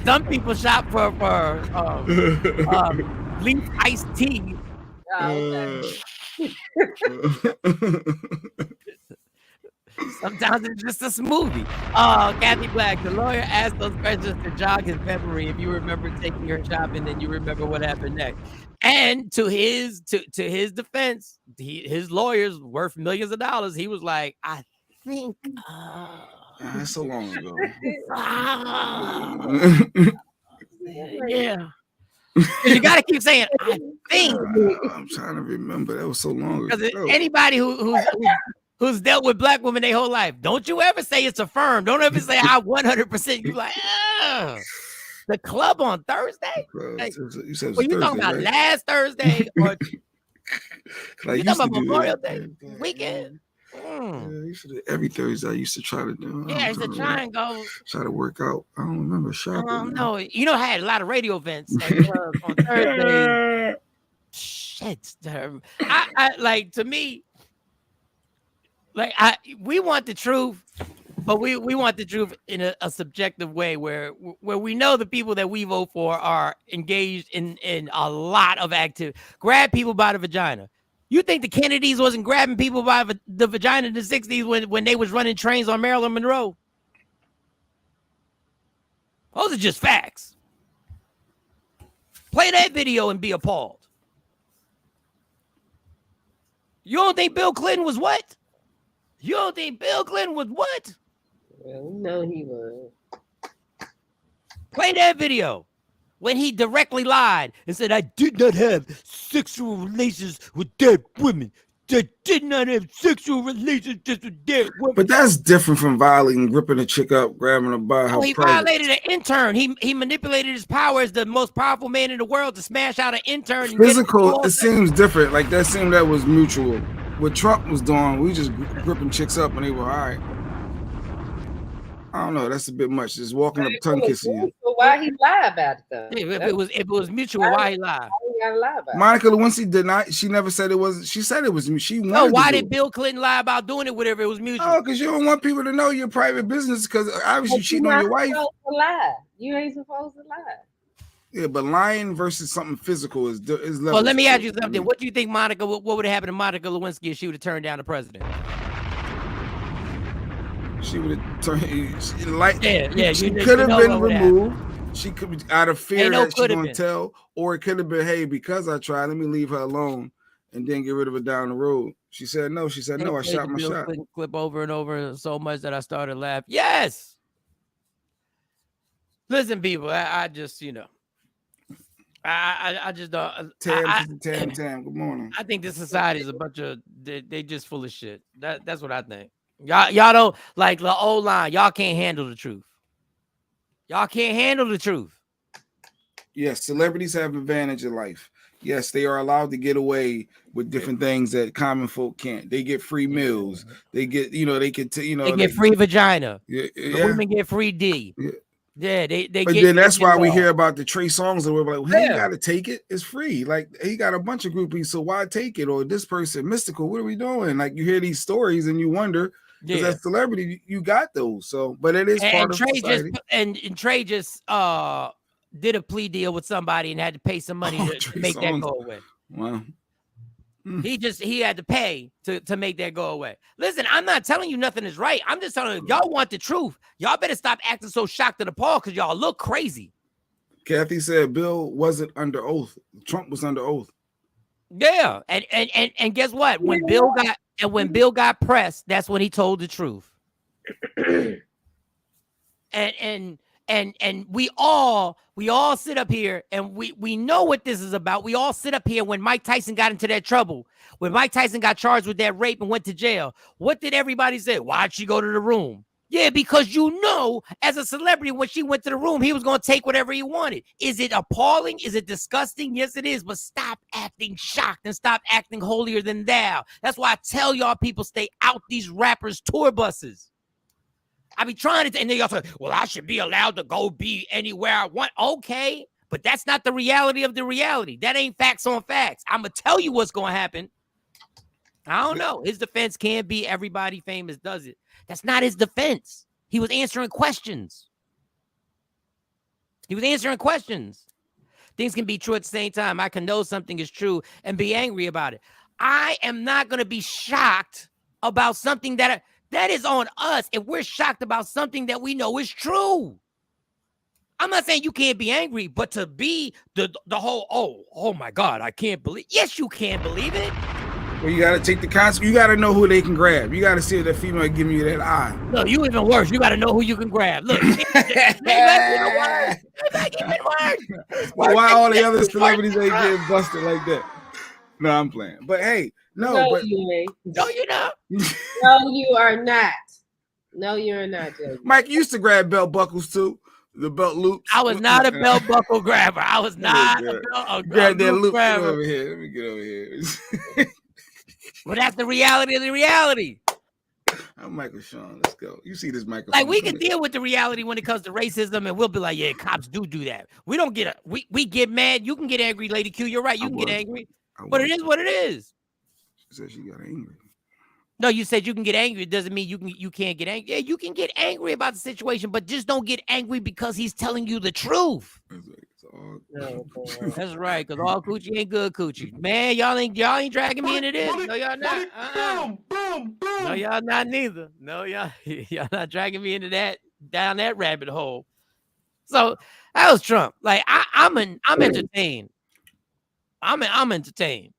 Some people shop for leaf iced tea. Sometimes it's just a smoothie. Kathy Black, the lawyer asked those questions to jog his memory. If you remember taking her shopping, then you remember what happened next. And to his defense, his lawyer's worth millions of dollars. He was like, I think that's so long ago. Yeah. You got to keep saying, I think. I'm trying to remember. That was so long ago. Because anybody who's dealt with black women their whole life, don't you ever say it's affirmed. Don't ever say I 100%. You like, the club on Thursday? Like, you said well, you talking about last Thursday? Or you talking about Memorial Day weekend? Yeah, every Thursday I used to try to do. Yeah, it's a triangle. Try to work out. I don't remember shopping. No, you know, I had a lot of radio events on Thursdays. Shit, I like, to me, like, we want the truth, but we want the truth in a subjective way where we know the people that we vote for are engaged in a lot of activity. Grab people by the vagina. You think the Kennedys wasn't grabbing people by the vagina in the 60s when they was running trains on Marilyn Monroe? Those are just facts. Play that video and be appalled. You don't think Bill Clinton was what? You don't think Bill Clinton was what? Well, no, he was. Play that video when he directly lied and said, I did not have sexual relations with dead women. I did not have sexual relations just with dead women. But that's different from violating, ripping a chick up, grabbing her by her. He violated an intern. He manipulated his power as the most powerful man in the world to smash out an intern. Physical, it seems different. Like that seemed that was mutual. What Trump was doing, we just gripping chicks up and they were all right. I don't know. That's a bit much. Just walking up, tongue kissing you. So why he lie about it though? Yeah, if it was mutual, why he lied? He gotta lie about Monica Lewinsky did not. She never said it was. She said it was. She wanted. No, why to did Bill Clinton lie about doing it? Whatever it was mutual. Oh, because you don't want people to know your private business. Because obviously you cheating on your wife. Lie. You ain't supposed to lie. Yeah, but lying versus something physical is. Well, let me ask you something. What do you think, Monica? What would have happened to Monica Lewinsky if she would have turned down the president? She would have turned. She could have been removed. She could be out of fear that she's gonna tell, or it could have been, hey, because I tried, let me leave her alone and then get rid of her down the road. She said no. She said no. I shot my shot. Clip over and over so much that I started laughing. Yes. Listen, people. I just, you know, I just don't. Tam. Good morning. I think this society is a bunch of they just full of shit. That's what I think. Y'all don't like the old line. Y'all can't handle the truth. Y'all can't handle the truth. Yes, celebrities have advantage in life. Yes, they are allowed to get away with different things that common folk can't. They get free meals. They get, they get free vagina. Yeah. Women get free D. Yeah, they but get, then that's why we hear about the Trey Songz and we're like, well, he got to take it. It's free. Like he got a bunch of groupies, so why take it? Or this person, Mystical, what are we doing? Like you hear these stories and you wonder. Because as celebrity, you got those. So, but it is part of society. And Trey just did a plea deal with somebody and had to pay some money to make that go away. Wow. He had to pay to make that go away. Listen, I'm not telling you nothing is right. I'm just telling you, if y'all want the truth, y'all better stop acting so shocked and appalled because y'all look crazy. Kathy said Bill wasn't under oath. Trump was under oath. Yeah, and guess what? When Bill got pressed, that's when he told the truth. and we all sit up here and we know what this is about. We all sit up here when Mike Tyson got into that trouble, when Mike Tyson got charged with that rape and went to jail. What did everybody say? Why'd she go to the room? Yeah, because as a celebrity, when she went to the room, he was going to take whatever he wanted. Is it appalling? Is it disgusting? Yes, it is. But stop acting shocked and stop acting holier than thou. That's why I tell y'all people stay out these rappers' tour buses. I be trying to, and then y'all say, well, I should be allowed to go be anywhere I want. Okay, but that's not the reality of the reality. That ain't facts on facts. I'm going to tell you what's going to happen. I don't know. His defense can't be everybody famous does it. That's not his defense. He was answering questions. Things can be true at the same time. I can know something is true and be angry about it. I am not going to be shocked about something that is on us if we're shocked about something that we know is true. I'm not saying you can't be angry, but to be the whole, oh my God, I can't believe. Yes, you can believe it. Well, you got to take the consequence. You got to know who they can grab. You got to see if that female giving you that eye. No, you even worse. You got to know who you can grab. Look, why all the other celebrities ain't getting busted like that? No, I'm playing. But hey, but you ain't. No, you're not. No, you are not. No, you're not, Jay. Mike used to grab belt buckles too. The belt loops. I was not a belt buckle grabber. I was not a grab that loop grabber. over here. Let me get over here. Well, that's the reality of the reality. I'm Michael Shawn. Let's go. You see this Michael? Like we can deal with the reality when it comes to racism, and we'll be like, yeah, cops do that. We don't get we get mad. You can get angry, Lady Q. You're right. You can get angry, but it is what it is. She said she got angry. No, you said you can get angry. It doesn't mean you can't get angry. Yeah, you can get angry about the situation, but just don't get angry because he's telling you the truth. That's right, because all coochie ain't good coochie. Man, y'all ain't dragging me into this. No, y'all not. No, y'all not neither. No, y'all not dragging me into that down that rabbit hole. So that was Trump. Like I'm entertained. I'm entertained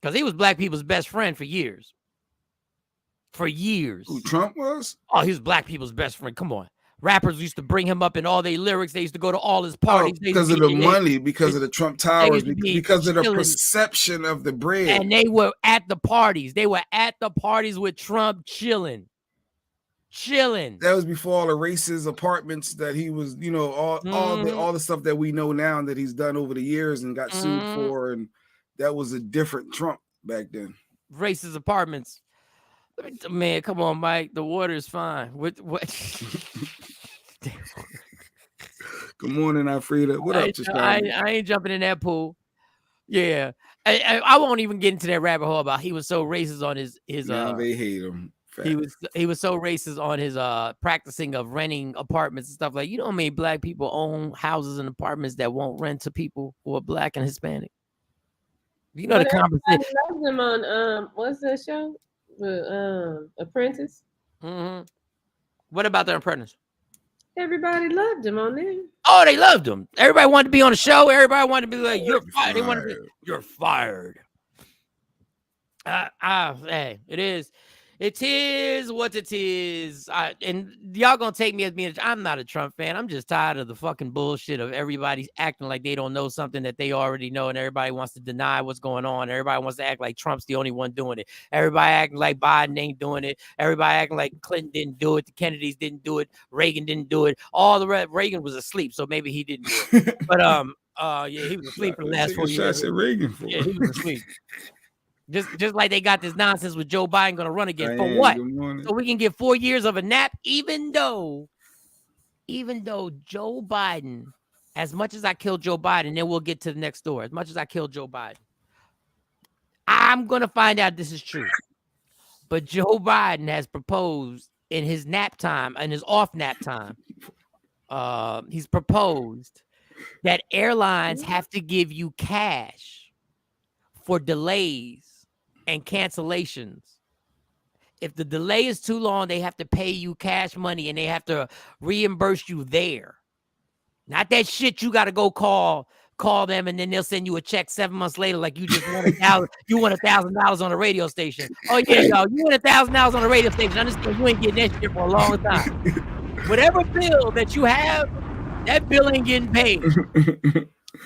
because he was black people's best friend for years. For years. Who Trump was? Oh, he was black people's best friend. Come on. Rappers used to bring him up in all their lyrics. They used to go to all his parties. Because of the money, because of the Trump Towers, because of the perception of the bread. And they were at the parties. They were at the parties with Trump chilling. That was before all the racist apartments that he was, all the stuff that we know now that he's done over the years and got sued for. And that was a different Trump back then. Racist apartments. Man, come on, Mike. The water is fine. What? Good morning, Alfreda. What up, I ain't jumping in that pool. Yeah, I won't even get into that rabbit hole about he was so racist on his. Now they hate him. Fact. He was so racist on his practicing of renting apartments and stuff. Like, you know how many black people own houses and apartments that won't rent to people who are black and Hispanic. You know the conversation. I loved him on what's that show? The Apprentice. Mm-hmm. What about The Apprentice? Everybody loved him on there. Oh, they loved him. Everybody wanted to be on the show. Everybody wanted to be like, "You're fired." They wanted to be, "You're fired." Hey, it is. It is what it is. And y'all gonna take me as being, I'm not a Trump fan. I'm just tired of the fucking bullshit of everybody acting like they don't know something that they already know, and everybody wants to deny what's going on. Everybody wants to act like Trump's the only one doing it. Everybody acting like Biden ain't doing it. Everybody acting like Clinton didn't do it. The Kennedys didn't do it. Reagan didn't do it. All the rest, Reagan was asleep, so maybe he didn't do it. But yeah, he was asleep for the last 4 years. Yeah, he was asleep. Just like they got this nonsense with Joe Biden going to run again. For what? So we can get 4 years of a nap, even though Joe Biden, as much as I killed Joe Biden, then we'll get to the next story. As much as I killed Joe Biden, I'm going to find out this is true. But Joe Biden has proposed in his nap time, in his off nap time, he's proposed that airlines have to give you cash for delays and cancellations. If the delay is too long, they have to pay you cash money and they have to reimburse you there. Not that shit you got to go call them and then they'll send you a check 7 months later like you just won $1,000 on a radio station. Oh yeah, y'all, you won $1,000 on a radio station. Understand you ain't getting that shit for a long time. Whatever bill that you have, that bill ain't getting paid.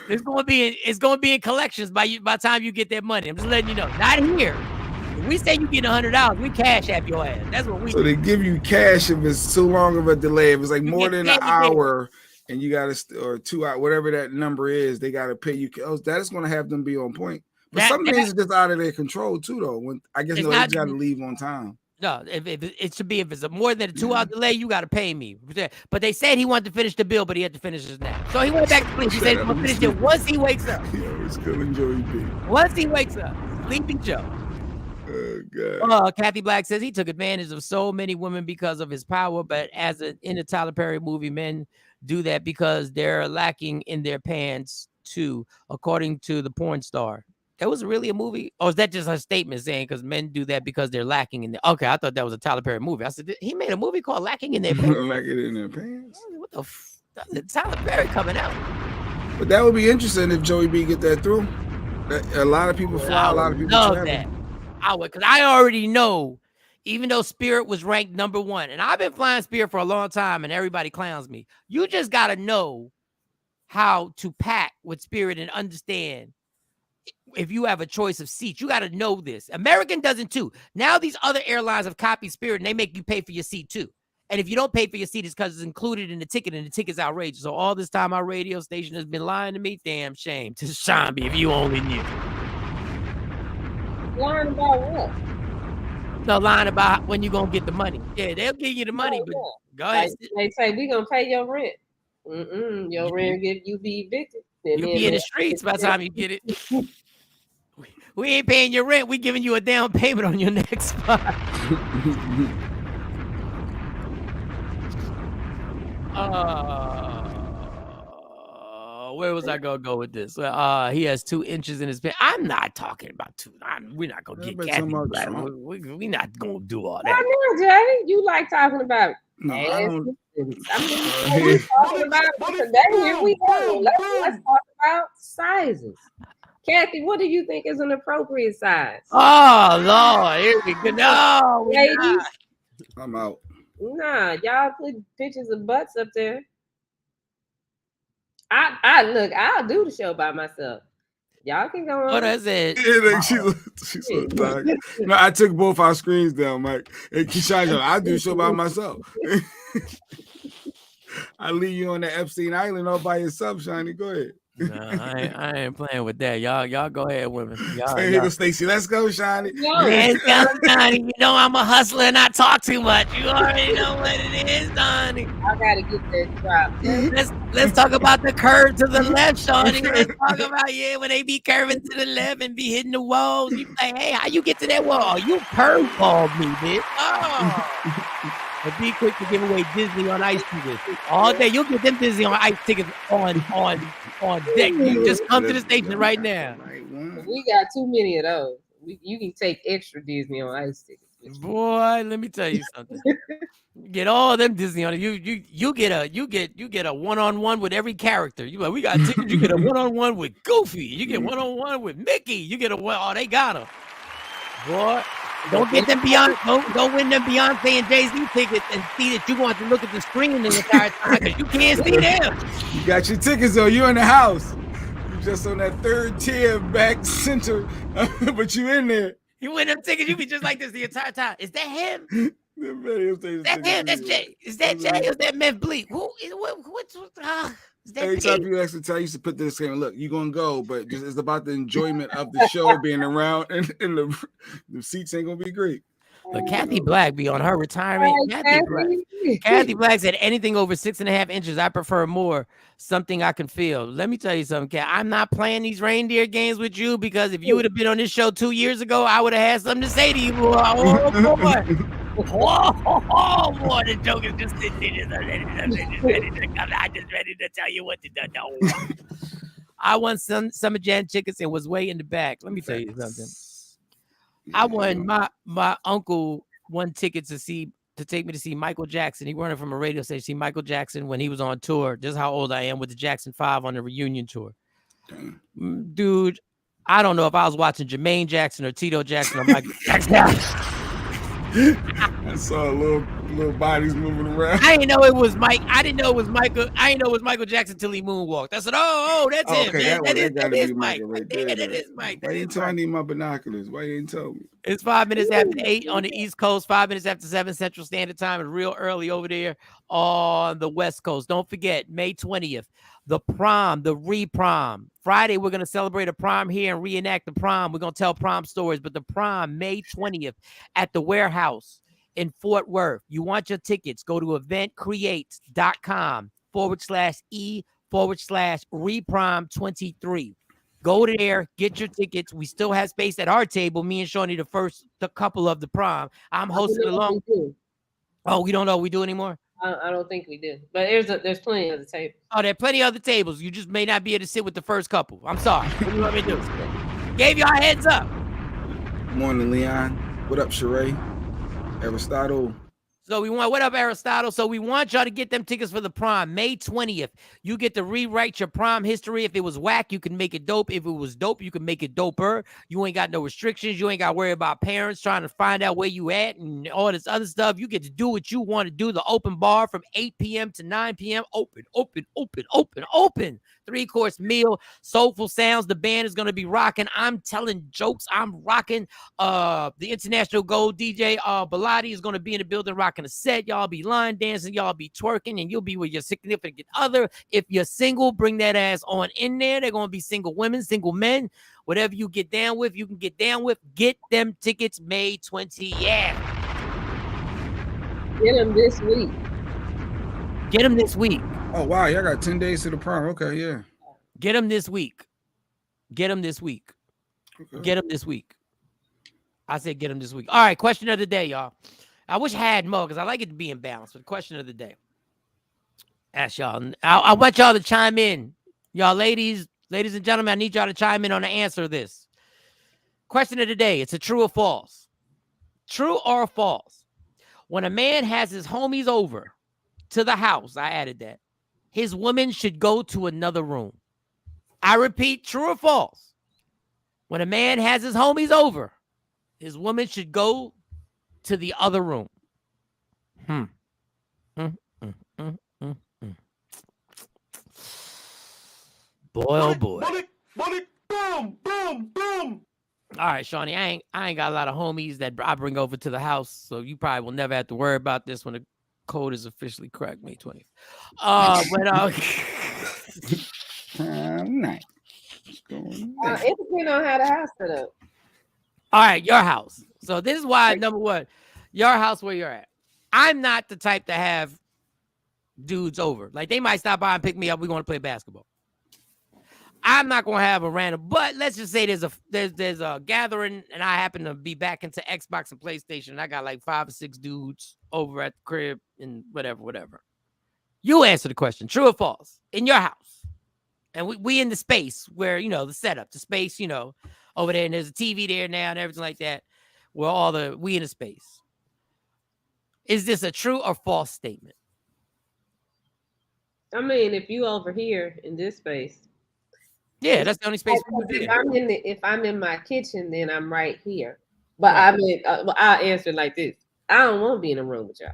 It's gonna be in collections by the time you get that money. I'm just letting you know. Not here. If we say you get $100, we cash app your ass. That's what we. So they give you cash if it's too long of a delay. If it's like more than an hour, and you got to or 2 hours, whatever that number is, they got to pay you. Oh, that is going to have them be on point. But some things are just out of their control too, though. When I guess they got to leave on time. No, if it should be if it's more than a 2 hour delay, you got to pay me. But they said he wanted to finish the bill, but he had to finish his nap. So he went back to sleep. He said he's going to finish it once he wakes up. Yeah, it's killing Joey B. Once he wakes up, Sleepy Joe. Oh God. Kathy Black says he took advantage of so many women because of his power, but in a Tyler Perry movie, men do that because they're lacking in their pants too, according to the porn star. That was really a movie? Or is that just her statement saying because men do that because they're lacking in their... Okay, I thought that was a Tyler Perry movie. I said, he made a movie called Lacking in Their Pants? Lacking in Their Pants? What the Tyler Perry coming out? But that would be interesting if Joey B get that through. A lot of people fly, a lot of people travel. That. I would, because I already know, even though Spirit was ranked #1, and I've been flying Spirit for a long time and everybody clowns me. You just got to know how to pack with Spirit and understand if you have a choice of seats. You got to know this. American doesn't too. Now these other airlines have copied Spirit and they make you pay for your seat too. And if you don't pay for your seat, it's because it's included in the ticket and the ticket's outrageous. So all this time our radio station has been lying to me. Damn shame. To Shambi, if you only knew. Lying about what? no line about when you gonna get the money. Yeah, they'll give you the money, but go ahead. They say we gonna pay your rent. Your rent you be evicted. You'll be in the streets by the time you get it. We ain't paying your rent. We giving you a down payment on your next spot. Where was I gonna go with this? He has 2 inches in his pants. I'm not talking about 2. We're not gonna get Kathy Black. We're not gonna do all that. I know, Jay. You like talking about. No, I don't. We're talking about today. Here we go. Let's talk about sizes. Kathy, what do you think is an appropriate size? Oh Lord, here we go. No, ladies, I'm out. Nah, y'all put pictures of butts up there. I look, I'll do the show by myself. Y'all can go on. Oh, that's it. Yeah, she's so tired. No, I took both our screens down, Mike. And Keyshawn, I do the show by myself. I leave you on the Epstein Island all by yourself, Shiny. Go ahead. No, I ain't playing with that. Y'all go ahead, women. Hey, here goes Stacy. Let's go, Shiny. Let's go, Donnie. You know I'm a hustler and I talk too much. You already know what it is, Donnie. I gotta get that drop. Let's talk about the curve to the left, Shawnee. Let's talk about when they be curving to the left and be hitting the walls. You like, hey, how you get to that wall? You curveballed me, bitch. Oh. But be quick to give away Disney on Ice tickets all day. You'll get them Disney on Ice tickets on deck. You just come to the station right now. We got too many of those. You can take extra Disney on Ice tickets. Boy, let me tell you something. Get all them Disney on it. You get a one-on-one with every character. We got tickets. You get a one-on-one with Goofy. You get one-on-one with Mickey. You get they got them. Boy. Don't get them don't win them Beyonce and Jay-Z tickets and see that you want to look at the screen the entire time because you can't see them. You got your tickets though. You're in the house. You just on that 3rd tier back center, but you in there. You win them tickets. You be just like this the entire time. Is that him? Is that him? That's Jay. Is that Jay? Or is that Meth Bleak? Every time you actually tell, I used to put this game. Look, you're gonna go, but just it's about the enjoyment of the show being around, and the seats ain't gonna be great. But Kathy Black be on her retirement. Kathy Black said anything over 6.5 inches, I prefer more. Something I can feel. Let me tell you something, Kat. I'm not playing these reindeer games with you because if you would have been on this show 2 years ago, I would have had something to say to you. Oh boy. Oh boy, the joke is just sitting I'm just ready to tell you what to do. I won Summer Jam tickets and was way in the back. Let me tell you something. I won my uncle won tickets to take me to see Michael Jackson. He running from a radio station to see Michael Jackson when he was on tour. Just how old I am with the Jackson 5 on the reunion tour. Dude, I don't know if I was watching Jermaine Jackson or Tito Jackson or Michael Jackson. I saw little bodies moving around. I didn't know it was Mike. I didn't know it was Michael. I didn't know it was Michael Jackson till he moonwalked. I said, "Oh, that's him. Okay, that is Mike. Right there. That is Mike. Why didn't I need my binoculars? Why you didn't tell me? It's 5 minutes after 8 on the East Coast, 5 minutes after 7 Central Standard Time, and real early over there on the West Coast. Don't forget, May 20th, the prom, the re-prom. Friday, we're going to celebrate a prom here and reenact the prom. We're going to tell prom stories, but the prom, May 20th at the Warehouse in Fort Worth. You want your tickets, go to eventcreates.com/e/reprom23. Go there, get your tickets. We still have space at our table. Me and Shawnee, the couple of the prom. I'm hosting along. Oh, we don't know if we do anymore? I don't think we do. But there's plenty of the tables. Oh, there are plenty of other tables. You just may not be able to sit with the first couple. I'm sorry. What do you want me to do? Gave y'all a heads up. Morning, Leon. What up, Sheree? Aristotle. So what up, Aristotle? So we want y'all to get them tickets for the prom, May 20th. You get to rewrite your prom history. If it was whack, you can make it dope. If it was dope, you can make it doper. You ain't got no restrictions. You ain't got to worry about parents trying to find out where you at and all this other stuff. You get to do what you want to do. The open bar from 8 p.m. to 9 p.m. Open. 3-course meal, soulful sounds. The band is going to be rocking. I'm telling jokes. I'm rocking. The international gold DJ Bilotti is going to be in the building rocking rocking a set, y'all be line dancing, y'all be twerking, and you'll be with your significant other. If you're single, bring that ass on in there. They're gonna be single women, single men, whatever you get down with, you can get down with. Get them tickets May 20th. Yeah. Get them this week. Get them this week. Oh wow, y'all got 10 days to the prom. Okay, yeah. Get them this week. Get them this week. Okay. Get them this week. I said get them this week. All right, question of the day, y'all. I wish I had more because I like it to be in balance. But question of the day. Ask y'all. I want y'all to chime in. Y'all ladies and gentlemen, I need y'all to chime in on the answer to this. Question of the day. It's a true or false. True or false? When a man has his homies over to the house, I added that, his woman should go to another room. I repeat, true or false? When a man has his homies over, his woman should go to the other room. Boy, oh boy. Boom, boom, boom. All right, Shawnee, I ain't got a lot of homies that I bring over to the house, so you probably will never have to worry about this when the code is officially cracked May 20th. Nice. It depends on how the house set up. All right, your house. So this is why, number one, your house where you're at. I'm not the type to have dudes over. Like, they might stop by and pick me up. We're going to play basketball. I'm not going to have a random, but let's just say there's a gathering and I happen to be back into Xbox and PlayStation. And I got like 5 or 6 dudes over at the crib and whatever. You answer the question, true or false, in your house. And we in the space where, the setup, the space, over there, and there's a TV there now and everything like that. Where we in a space. Is this a true or false statement? I mean, if you over here in this space. Yeah, that's the only space. If I'm in my kitchen, then I'm right here. But I mean, I'll answer like this. I don't want to be in a room with y'all.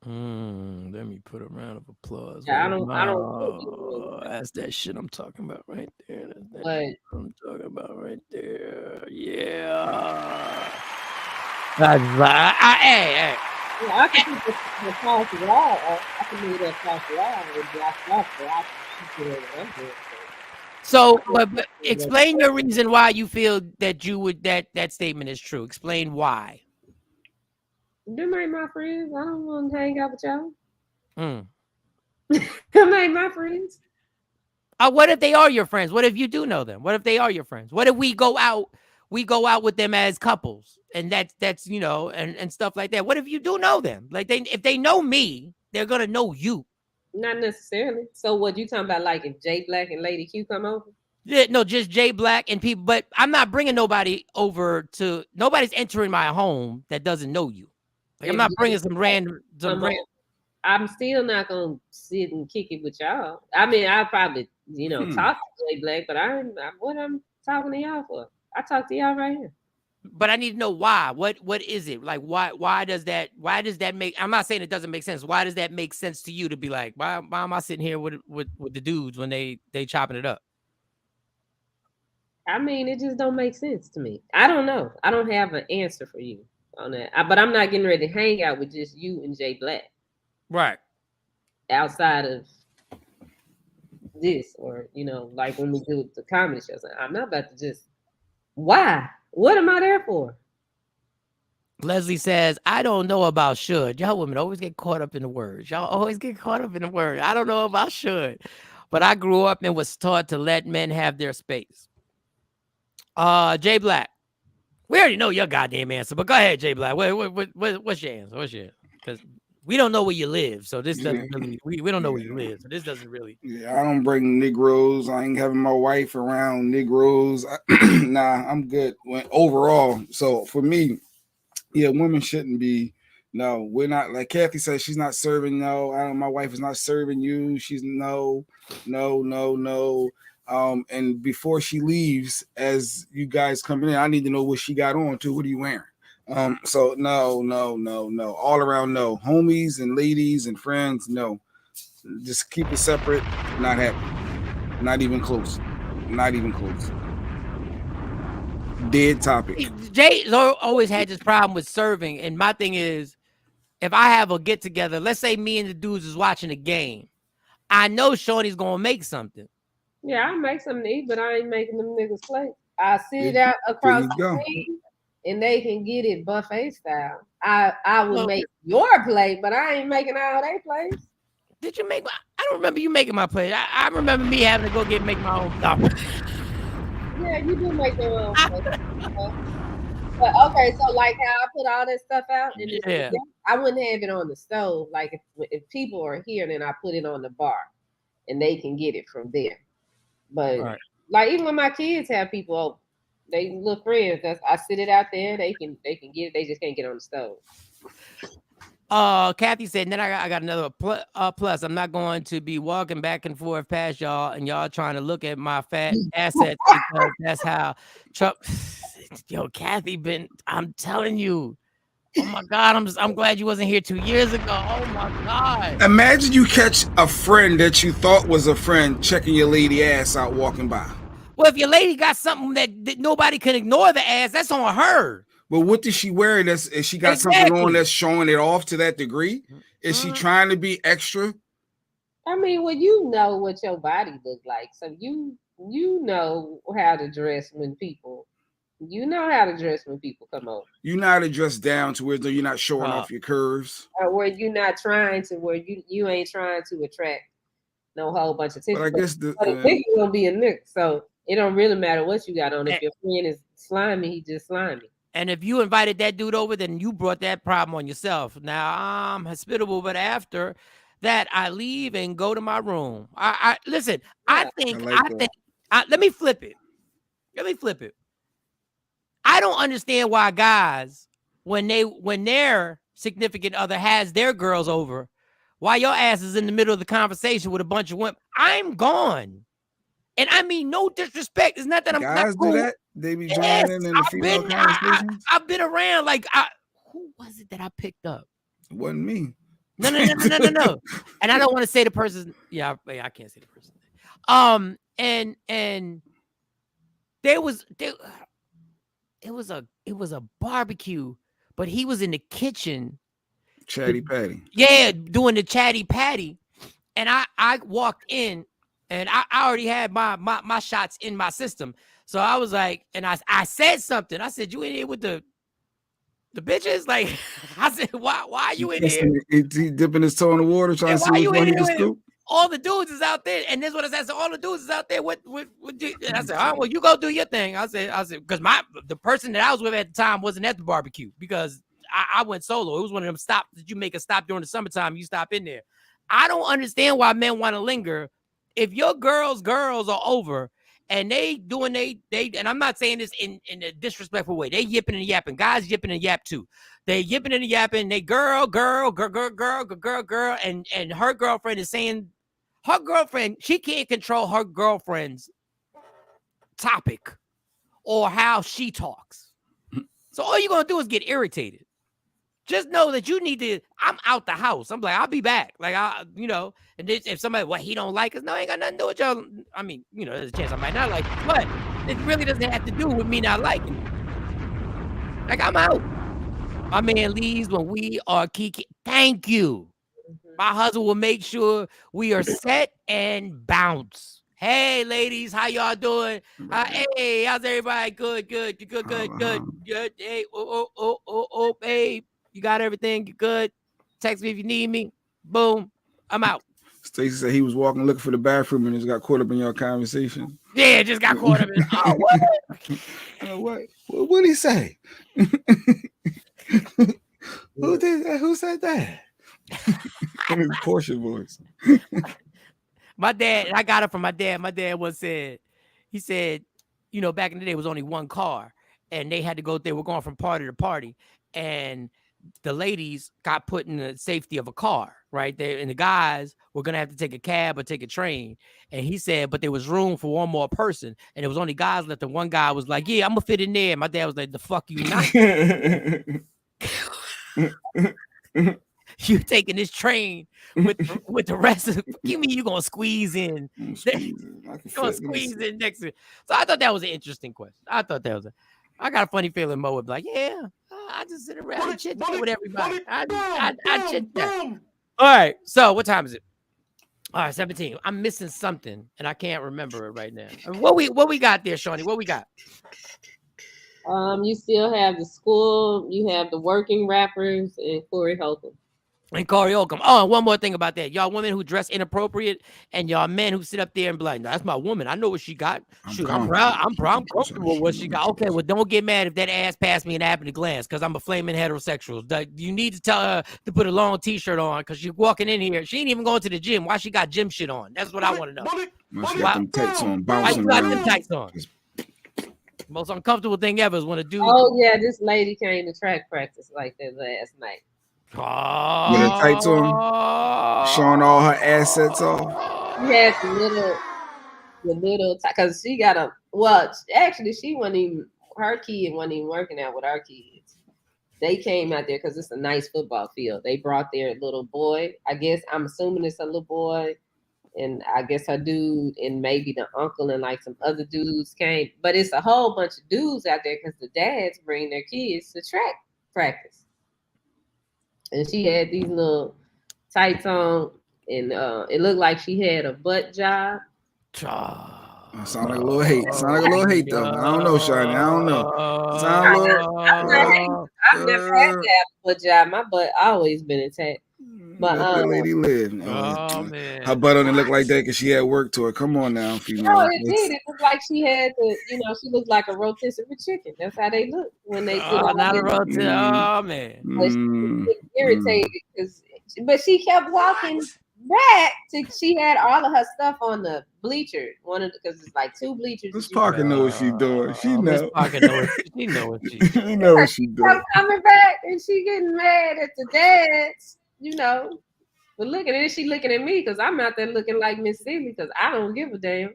Let me put a round of applause. Yeah, I don't. That's that shit I'm talking about right there. That's what I'm talking about right there. Yeah. Hey. Yeah, I can put the cross the wall. I can do that cross the wall and block off. I can keep it. So, but explain your reason why you feel that that statement is true. Explain why. Them ain't my friends. I don't want to hang out with y'all. Them ain't my friends. What if they are your friends? What if you do know them? What if they are your friends? What if we go out with them as couples and that's and stuff like that? What if you do know them? Like if they know me, they're gonna know you. Not necessarily. So what you talking about? Like if Jay Black and Lady Q come over? Yeah, no, just Jay Black and people. But I'm not bringing nobody over to. Nobody's entering my home that doesn't know you. Like, I'm not bringing some random. I'm still not gonna sit and kick it with y'all. I mean, I probably talk to Jay Black, but what I'm talking to y'all for? I talk to y'all right here. But I need to know why. What is it? Like why does that make, I'm not saying it doesn't make sense. Why does that make sense to you to be like, why am I sitting here with the dudes when they chopping it up? I mean, it just don't make sense to me. I don't know. I don't have an answer for you on that. But I'm not getting ready to hang out with just you and Jay Black. Right. Outside of this, or like when we do the comedy shows. I'm not about to just. Why? What am I there for? Leslie says, I don't know about should. Y'all women always get caught up in the words. Y'all always get caught up in the word. I don't know about should. But I grew up and was taught to let men have their space. Jay Black. We already know your goddamn answer, but go ahead, Jay Black. What's your answer? Because we don't know where you live, so this doesn't really. We don't know where you live, so this doesn't really. Yeah, I don't bring Negroes. I ain't having my wife around Negroes. Nah, I'm good. Overall, so for me, yeah, women shouldn't be. No, we're not. Like Kathy said, she's not serving. No, my wife is not serving you. She's no. And before she leaves, as you guys coming in, I need to know what she got on too. What are you wearing? So no. All around, no. Homies and ladies and friends, no. Just keep it separate. Not happening. Not even close. Dead topic. Jay always had this problem with serving, and my thing is, if I have a get together, let's say me and the dudes is watching a game, I know Shorty's gonna make something. Yeah, I make something to eat, but I ain't making them niggas plate. I sit it There out across you the go. table, and they can get it buffet style. I will make your plate, but I ain't making all they plates. Did you make my? I don't remember you making my plate. I remember me having to go make my own stuff. Yeah, you do make your own plate. But okay, so like how I put all that stuff out, and Yeah. I wouldn't have it on the stove. Like if people are here, then I put it on the bar, and they can get it from there. But Right. like even when my kids have people over, they little friends. I sit it out there. They can get it. They just can't get on the stove. Kathy said, and then I got another plus. I'm not going to be walking back and forth past y'all and y'all trying to look at my fat assets because that's how Trump. Yo, Kathy, I'm telling you. Oh my God, I'm glad you wasn't here 2 years ago. Oh my God. Imagine you catch a friend that you thought was a friend checking your lady ass out walking by. Well, if your lady got something that nobody can ignore the ass, that's on her. But what does she wear? Is she got something on that's showing it off to that degree? Is she trying to be extra? I mean, well, you know what your body look like, so you know how to dress when people. You know how to dress when people come over. You know how to dress down to where you're not showing off your curves. Or where you're not trying to, where you ain't trying to attract no whole bunch of attention. But I guess the nigga gonna be a nigga, so it don't really matter what you got on. If your friend is slimy, he just slimy. And if you invited that dude over, then you brought that problem on yourself. Now I'm hospitable, but after that, I leave and go to my room. I listen. I think. Let me flip it. I don't understand why guys, when their significant other has their girls over, why your ass is in the middle of the conversation with a bunch of women. I'm gone. And I mean, no disrespect. It's not that I'm guys not cool. do that. They be joining in the female conversations. I've been around. Like, who was it that I picked up? It wasn't me. No. And I don't want to say the person's. Yeah, I can't say the person's name. And it was a barbecue, but he was in the kitchen. Chatty Patty. Yeah, doing the chatty patty. And I walked in and I already had my shots in my system. So I was like, and I said something. I said, you in here with the bitches? Like, I said, why are you in here? He dipping his toe in the water trying to see which one he can scoop. All the dudes is out there, and this is what I said. So all the dudes is out there. What? And I said, oh, well, you go do your thing. I said, because the person that I was with at the time wasn't at the barbecue because I went solo. It was one of them stops that you make a stop during the summertime. You stop in there. I don't understand why men want to linger. If your girls are over and they doing they and I'm not saying this in a disrespectful way. They yipping and yapping. Guys yipping and yap too. They yipping and yapping. They girl, and her girlfriend is saying her girlfriend, she can't control her girlfriend's topic or how she talks. So all you're gonna do is get irritated. Just know that you need to. I'm out the house. I'm like, I'll be back. Like and if somebody, he don't like us, no, I ain't got nothing to do with y'all. I mean, there's a chance I might not like it, but it really doesn't have to do with me not liking it. Like, I'm out. My man leaves when we are kiki. Thank you. My husband will make sure we are set and bounce. Hey, ladies, how y'all doing? Hey, how's everybody? Good. Hey, hey, you got everything? You good? Text me if you need me. Boom, I'm out. Stacey said he was walking looking for the bathroom and just got caught up in your conversation. Yeah, just got caught up in. Oh, what? What did he say? Who did that? Who said that? In his Porsche voice. My dad, I got it from my dad. My dad he said, back in the day it was only one car and they had to go, they were going from party to party and the ladies got put in the safety of a car, right? And the guys were going to have to take a cab or take a train. And he said, but there was room for one more person and there was only guys left. And one guy was like, yeah, I'm going to fit in there. My dad was like, the fuck you not? You taking this train with the rest of you mean you gonna squeeze in? Gonna squeeze in next to it. So I thought that was an interesting question. I thought that was I got a funny feeling Mo would be like, yeah, I just sit around and chit chat with everybody. I chit chat. All right. So what time is it? All right, 17. I'm missing something and I can't remember it right now. What we got there, Shawnee? What we got? You still have the school, you have the working rappers, and Corey Holcomb. And Corey Holcomb. Oh, and one more thing about that. Y'all women who dress inappropriate and y'all men who sit up there and be like, that's my woman. I know what she got. Shoot, I'm proud. I'm comfortable with what she got. Okay, well, don't get mad if that ass passed me and happened to glance because I'm a flaming heterosexual. You need to tell her to put a long t-shirt on because she's walking in here. She ain't even going to the gym. Why she got gym shit on? That's what I want to know. Why she got them tights on, Why bouncing you got around. them tights on? Most uncomfortable thing ever is when a dude. Oh, yeah, this lady came to track practice like that last night. With her tights on, showing all her assets off. She had the little, because she got a, well, actually, she wasn't even, her kid wasn't even working out with our kids. They came out there because it's a nice football field. They brought their little boy. I guess, I'm assuming it's a little boy. And I guess her dude and maybe the uncle and like some other dudes came. But it's a whole bunch of dudes out there because the dads bring their kids to track practice. And she had these little tights on, and it looked like she had a butt job. Sound like a little hate. Sound like a little hate though. I don't know, Shawnee. I don't know. Sound a little. I've never had to have a butt job. My butt always been intact. But let the lady live. Man. Her butt only look like that because she had work to her. Come on now, female. No, it did. It looked like she had the, she looked like a rotisserie chicken. That's how they look when they put not a rotisserie. Oh man. But she was irritated but she kept walking back to. She had all of her stuff on the bleacher. Because it's like two bleachers. Miss Parker know what she doing. She know. Miss Parker know she know what she. She know what she doing. Coming back and she getting mad at the dads. But looking at it, she looking at me because I'm out there looking like Miss Seeley because I don't give a damn.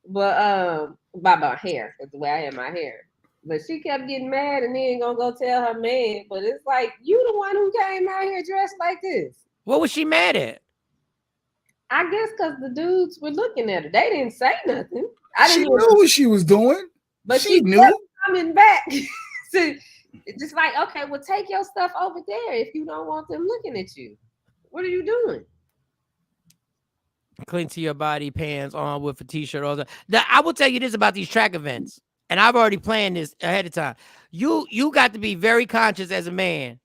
But about my hair, because the way I have my hair. But she kept getting mad and then gonna go tell her man. But it's like, you the one who came out here dressed like this. What was she mad at? I guess because the dudes were looking at her. They didn't say nothing. She knew what she was doing. But she knew. Kept coming back. So it's just like, okay, well, take your stuff over there if you don't want them looking at you. What are you doing? Cling to your body, pants on with a t-shirt. All that. I will tell you this about these track events, and I've already planned this ahead of time. You got to be very conscious as a man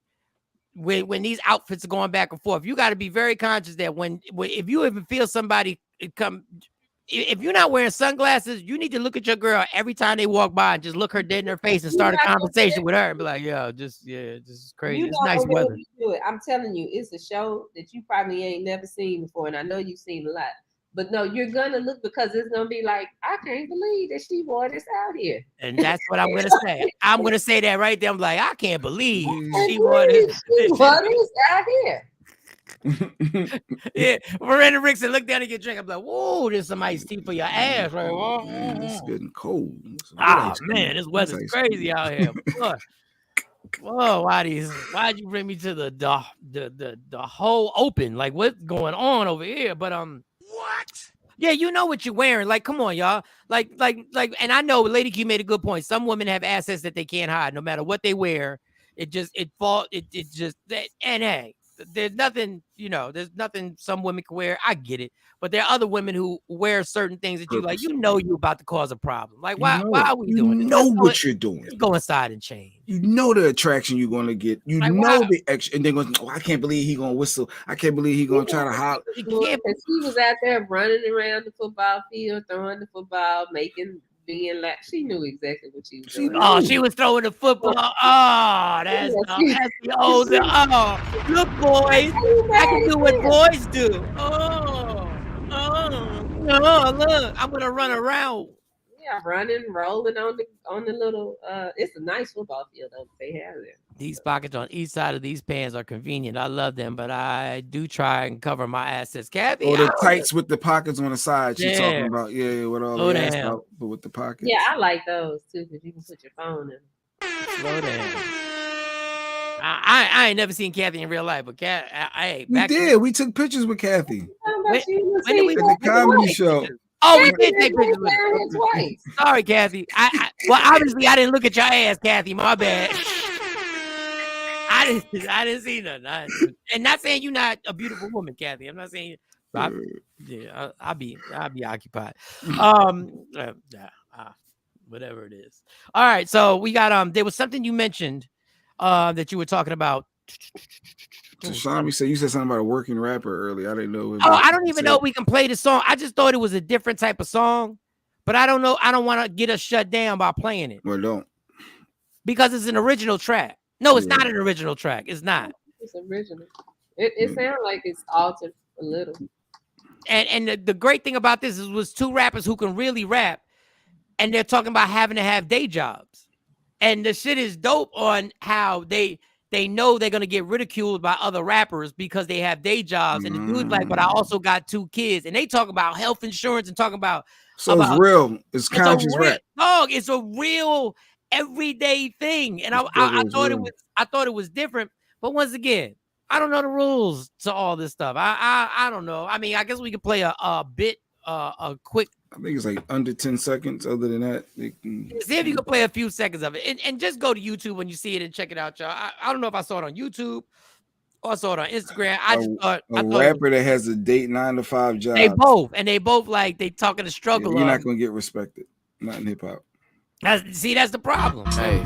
when these outfits are going back and forth. You got to be very conscious that when if you even feel somebody come, if you're not wearing sunglasses, you need to look at your girl every time they walk by and just look her dead in her face and start a conversation with her and be like, this is crazy. It's nice weather. I'm telling you, it's a show that you probably ain't never seen before, and I know you've seen a lot. But no, you're gonna look because it's gonna be like, I can't believe that she wore this out here. And that's what I'm gonna say. I'm gonna say that right there. I'm like, I can't believe she wore this out here. Yeah, Miranda Rickson look down and get drink. I'm like, whoa, there's some iced tea for your ass, right? Man, it's getting cold. Man, this weather's crazy out here. Whoa, why'd you bring me to the whole open? Like, what's going on over here? But what? Yeah, you know what you're wearing. Like, come on, y'all. Like, and I know Lady Q made a good point. Some women have assets that they can't hide, no matter what they wear. And hey. There's nothing, there's nothing some women can wear. I get it. But there are other women who wear certain things that you like, you're about to cause a problem. Like, why are we doing this? You know what you're doing. Go inside and change. You know the attraction you're going to get. You know the extra. And they're going, I can't believe he's going to whistle. I can't believe he's going to try to holler. He was out there running around the football field, throwing the football, being like, she knew exactly what she was doing. Oh, she was throwing the football. Oh, that's the old. Oh, look, boys, I can do what boys do. Look, I'm gonna run around. Yeah, running, rolling on the little. It's a nice football field that they have there. These pockets on each side of these pants are convenient. I love them, but I do try and cover my assets. Kathy, the tights with the pockets on the side. She's talking about with all the ass out, but with the pockets. Yeah, I like those too because you can put your phone in. Slow down. I ain't never seen Kathy in real life, but we took pictures with Kathy. When did we at the comedy show. Oh, we did take pictures with her it. twice. Sorry, Kathy. Well, obviously, I didn't look at your ass, Kathy. My bad. I didn't see nothing. And not saying you're not a beautiful woman, Kathy. I'm not saying. I'll be occupied. Whatever it is. All right. So we got there was something you mentioned that you were talking about. So Sean, you said something about a working rapper earlier. I didn't know. I don't even know if we can play the song. I just thought it was a different type of song, but I don't know. I don't want to get us shut down by playing it. Well, don't. Because it's an original track. No, it's not an original track. It's not. It's original. It sounds like it's altered a little. And the great thing about this was two rappers who can really rap, and they're talking about having to have day jobs. And the shit is dope on how they know they're gonna get ridiculed by other rappers because they have day jobs. And the dude's like, but I also got 2 kids. And they talk about health insurance and talking about it's real. It's conscious rap. Dog, it's a real everyday thing. And I thought it was different. But once again, I don't know the rules to all this stuff. I don't know. I mean, I guess we could play a quick. I think it's like under 10 seconds. Other than that, see if you can play a few seconds of it, and just go to YouTube when you see it and check it out, y'all. I don't know if I saw it on YouTube or I saw it on Instagram. I thought a rapper that has a date 9 to 5 job. They both like they talking to struggle. You're not gonna get respected. Not in hip hop. That's the problem. Hey,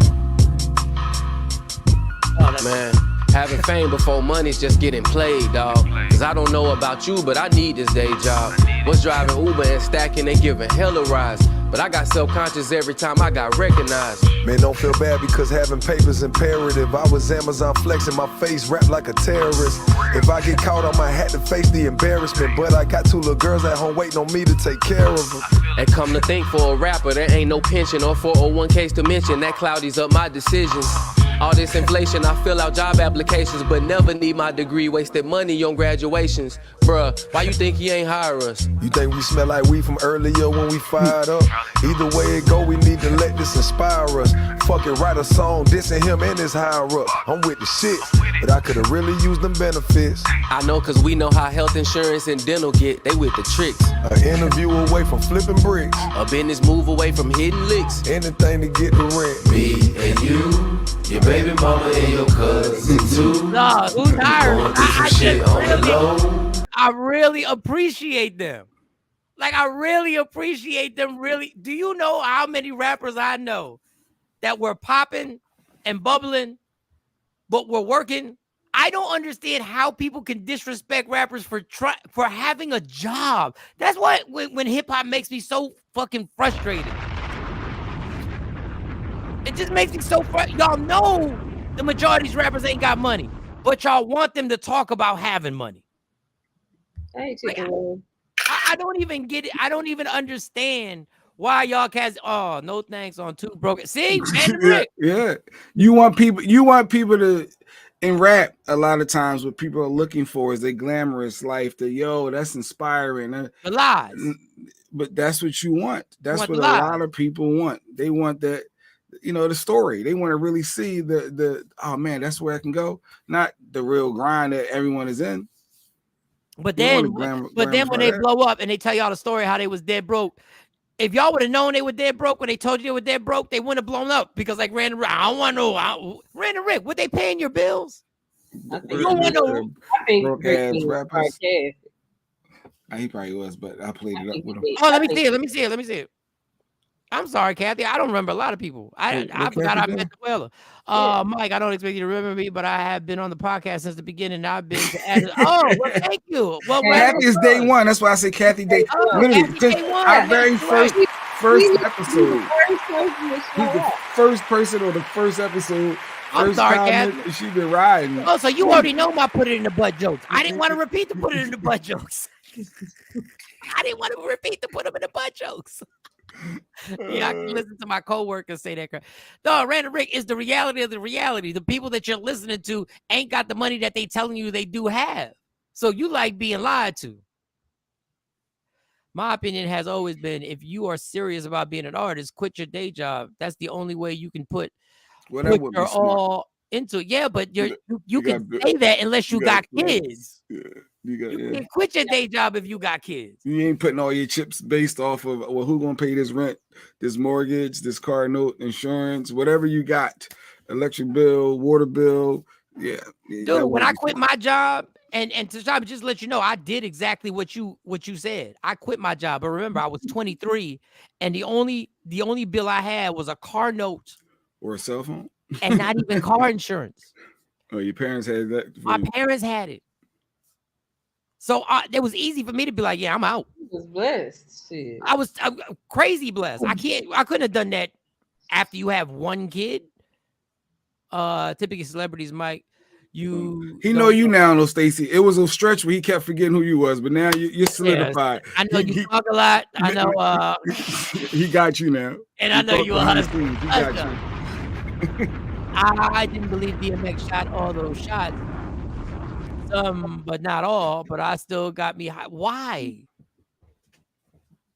man. Having fame before money's just getting played, dog. Cause I don't know about you, but I need this day job. Was driving Uber and stacking and giving hella rides. But I got self-conscious every time I got recognized. Man, don't feel bad because having paper's imperative. I was Amazon flexing my face, rap like a terrorist. If I get caught, I might have to face the embarrassment. But I got 2 little girls at home waiting on me to take care of them. And come to think, for a rapper, there ain't no pension or 401ks to mention. That cloudies up my decisions. All this inflation, I fill out job applications, but never need my degree. Wasted money on graduations. Bruh, why you think he ain't hire us? You think we smell like weed from earlier when we fired up? Either way it go, we need to let this inspire us. Fuck it, write a song dissing him and his higher up. I'm with the shit, but I could've really used them benefits. I know, cause we know how health insurance and dental get. They with the tricks. An interview away from flipping bricks. A business move away from hitting licks. Anything to get the rent. Me and you, your baby mama and your cousin too. No, who's hiring? I really appreciate them. Like, I really appreciate them. Really, do you know how many rappers I know that were popping and bubbling, but were working? I don't understand how people can disrespect rappers for having a job. That's why when hip hop makes me so fucking frustrated. It just makes me so frustrated. Y'all know the majority of these rappers ain't got money, but y'all want them to talk about having money. Like, I don't even get it. I don't even understand why y'all cats. Oh, no thanks on 2 broken. See, yeah. You want people to in rap. A lot of times, what people are looking for is a glamorous life. That's inspiring. The lies. But that's what you want. That's what a lot of people want. They want that. The story. They want to really see the oh man, that's where I can go. Not the real grind that everyone is in. But then when they blow up and they tell y'all the story how they was dead broke, if y'all would have known they were dead broke when they told you they were dead broke, they wouldn't have blown up. Because like Random Rick, I don't want to know. Random Rick, what they paying your bills? You don't want to know. I think ass rappers. He probably was, but I played it up with him. Oh, let me see it. I'm sorry, Kathy. I don't remember a lot of people. I forgot I met the Weller. Mike, I don't expect you to remember me, but I have been on the podcast since the beginning. I've been well, thank you. Well, Kathy is day one. That's why I say Kathy day. Literally, because our very first episode. He's the first person on the first episode. I'm sorry, Kathy. She been riding. Oh, so you already know my put it in the butt jokes. I didn't want to repeat the put it in the butt jokes. I didn't want to repeat the put them in the butt jokes. Yeah, I can listen to my coworkers say that crap. No, Random Rick is the reality of the reality. The people that you're listening to ain't got the money that they telling you they do have. So you like being lied to. My opinion has always been, if you are serious about being an artist, quit your day job. That's the only way you can put your all into it. Yeah, but you can say that unless you got kids. Yeah. You can quit your day job if you got kids. You ain't putting all your chips based off of, well, who gonna pay this rent, this mortgage, this car note, insurance, whatever you got, electric bill, water bill. Yeah. Dude, when I quit my job, and to just let you know, I did exactly what you said. I quit my job. But remember, I was 23, and the only bill I had was a car note. Or a cell phone. And not even car insurance. Oh, your parents had that? My parents had it. So it was easy for me to be like, yeah, I'm out. You was blessed. Shit. I was crazy blessed. I couldn't have done that after you have one kid. Typically celebrities, Mike. He know you now, though, Stacey. It was a stretch where he kept forgetting who you was, but now you're solidified. I know you talk a lot. I know he got you now. And I know you a husband. He got you. I didn't believe DMX shot all those shots. Some, but not all. But I still got me high. Why?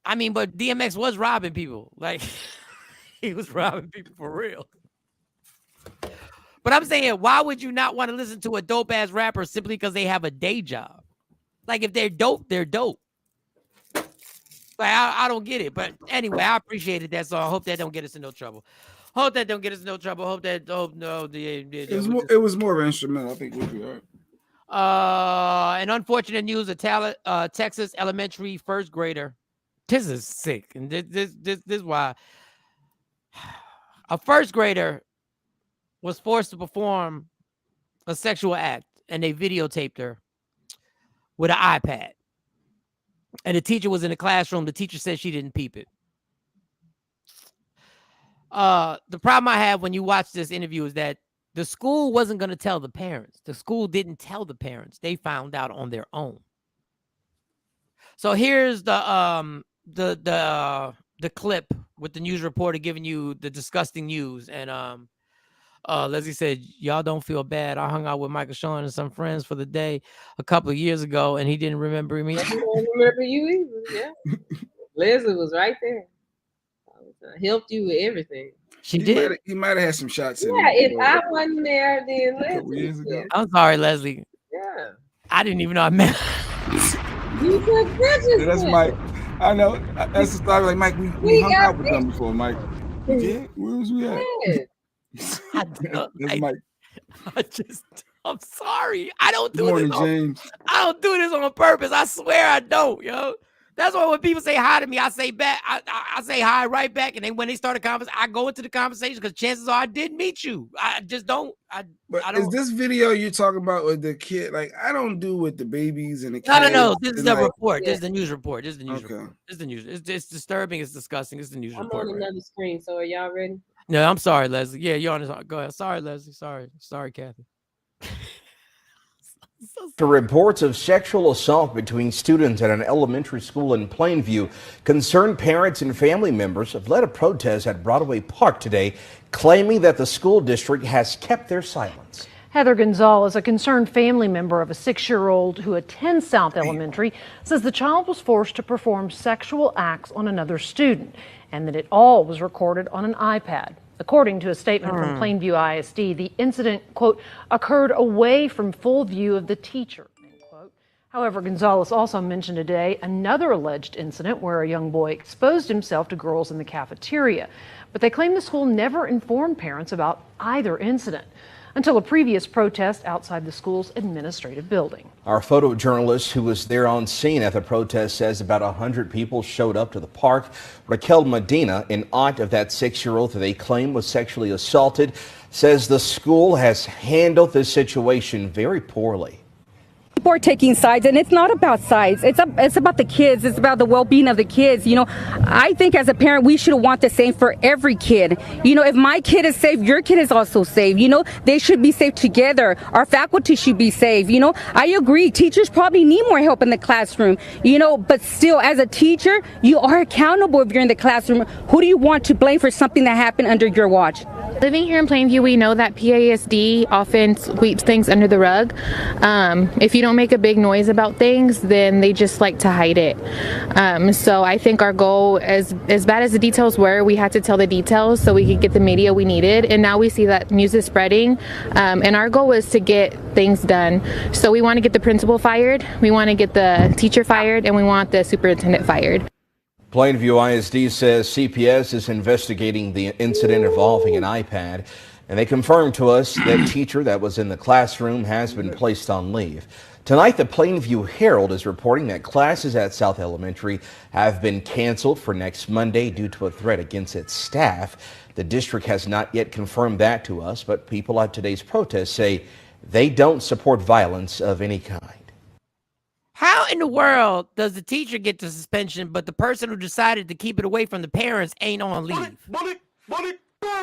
I mean, but DMX was robbing people. Like, he was robbing people for real. But I'm saying, why would you not want to listen to a dope ass rapper simply because they have a day job? Like, if they're dope, they're dope. Like, I don't get it. But anyway, I appreciated that song. I hope that don't get us in no trouble. Hope that don't get us in no trouble. It was more of an instrumental. I think we'll be all right. An unfortunate news: a Texas elementary first grader. This is sick, and this is why a first grader was forced to perform a sexual act, and they videotaped her with an iPad. And the teacher was in the classroom. The teacher said she didn't peep it. The problem I have when you watch this interview is that the school wasn't going to tell the parents. The school didn't tell the parents. They found out on their own. So here's the clip with the news reporter giving you the disgusting news. And Leslie said, y'all don't feel bad. I hung out with Michael Shawn and some friends for the day a couple of years ago, and he didn't remember me. I don't remember you either. Yeah. Leslie was right there. I helped you with everything. She did. He might have had some shots in. Yeah, if I wasn't there, then Leslie. I'm sorry, Leslie. Yeah. I didn't even know I met. You took pictures. That's Mike. I know. That's the story. Like Mike, we hung out with them before, Mike. Yeah, where was we at? That's Mike. I'm sorry. I don't do Morning, this. James. I don't do this on purpose. I swear I don't, yo. That's why when people say hi to me, I say back. I say hi right back, and then when they start a conversation, I go into the conversation because chances are I did meet you. I just don't. I don't. Is this video you're talking about with the kid? Like, I don't do with the babies and the kids. No. This is the report. This is the news report. This is the news Okay. report. This is the news. It's disturbing. It's disgusting. It's the news report. I'm on another screen. So are y'all ready? No, I'm sorry, Leslie. Yeah, you're on this. Go ahead. Sorry, Leslie. Sorry, Kathy. The reports of sexual assault between students at an elementary school in Plainview, concerned parents and family members have led a protest at Broadway Park today, claiming that the school district has kept their silence. Heather Gonzalez, a concerned family member of a 6-year-old who attends South Elementary, says the child was forced to perform sexual acts on another student and that it all was recorded on an iPad. According to a statement from Plainview ISD, the incident, quote, occurred away from full view of the teacher, end quote. However, Gonzalez also mentioned today another alleged incident where a young boy exposed himself to girls in the cafeteria. But they claim the school never informed parents about either incident until a previous protest outside the school's administrative building. Our photojournalist who was there on scene at the protest says about 100 people showed up to the park. Raquel Medina, an aunt of that 6-year-old that they claim was sexually assaulted, says the school has handled this situation very poorly. People are taking sides, and it's not about sides. It's about the kids. It's about the well-being of the kids. You know, I think as a parent, we should want the same for every kid. You know, if my kid is safe, your kid is also safe. You know, they should be safe together. Our faculty should be safe. You know, I agree. Teachers probably need more help in the classroom. You know, but still, as a teacher, you are accountable if you're in the classroom. Who do you want to blame for something that happened under your watch? Living here in Plainview, we know that PASD often sweeps things under the rug. If you don't make a big noise about things, then they just like to hide it. So I think our goal, as bad as the details were, we had to tell the details so we could get the media we needed. And now we see that news is spreading. And our goal was to get things done. So we want to get the principal fired, we want to get the teacher fired, and we want the superintendent fired. Plainview ISD says CPS is investigating the incident involving an iPad, and they confirmed to us that teacher that was in the classroom has been placed on leave. Tonight, the Plainview Herald is reporting that classes at South Elementary have been canceled for next Monday due to a threat against its staff. The district has not yet confirmed that to us, but people at today's protest say they don't support violence of any kind. How in the world does the teacher get the suspension, but the person who decided to keep it away from the parents ain't on leave?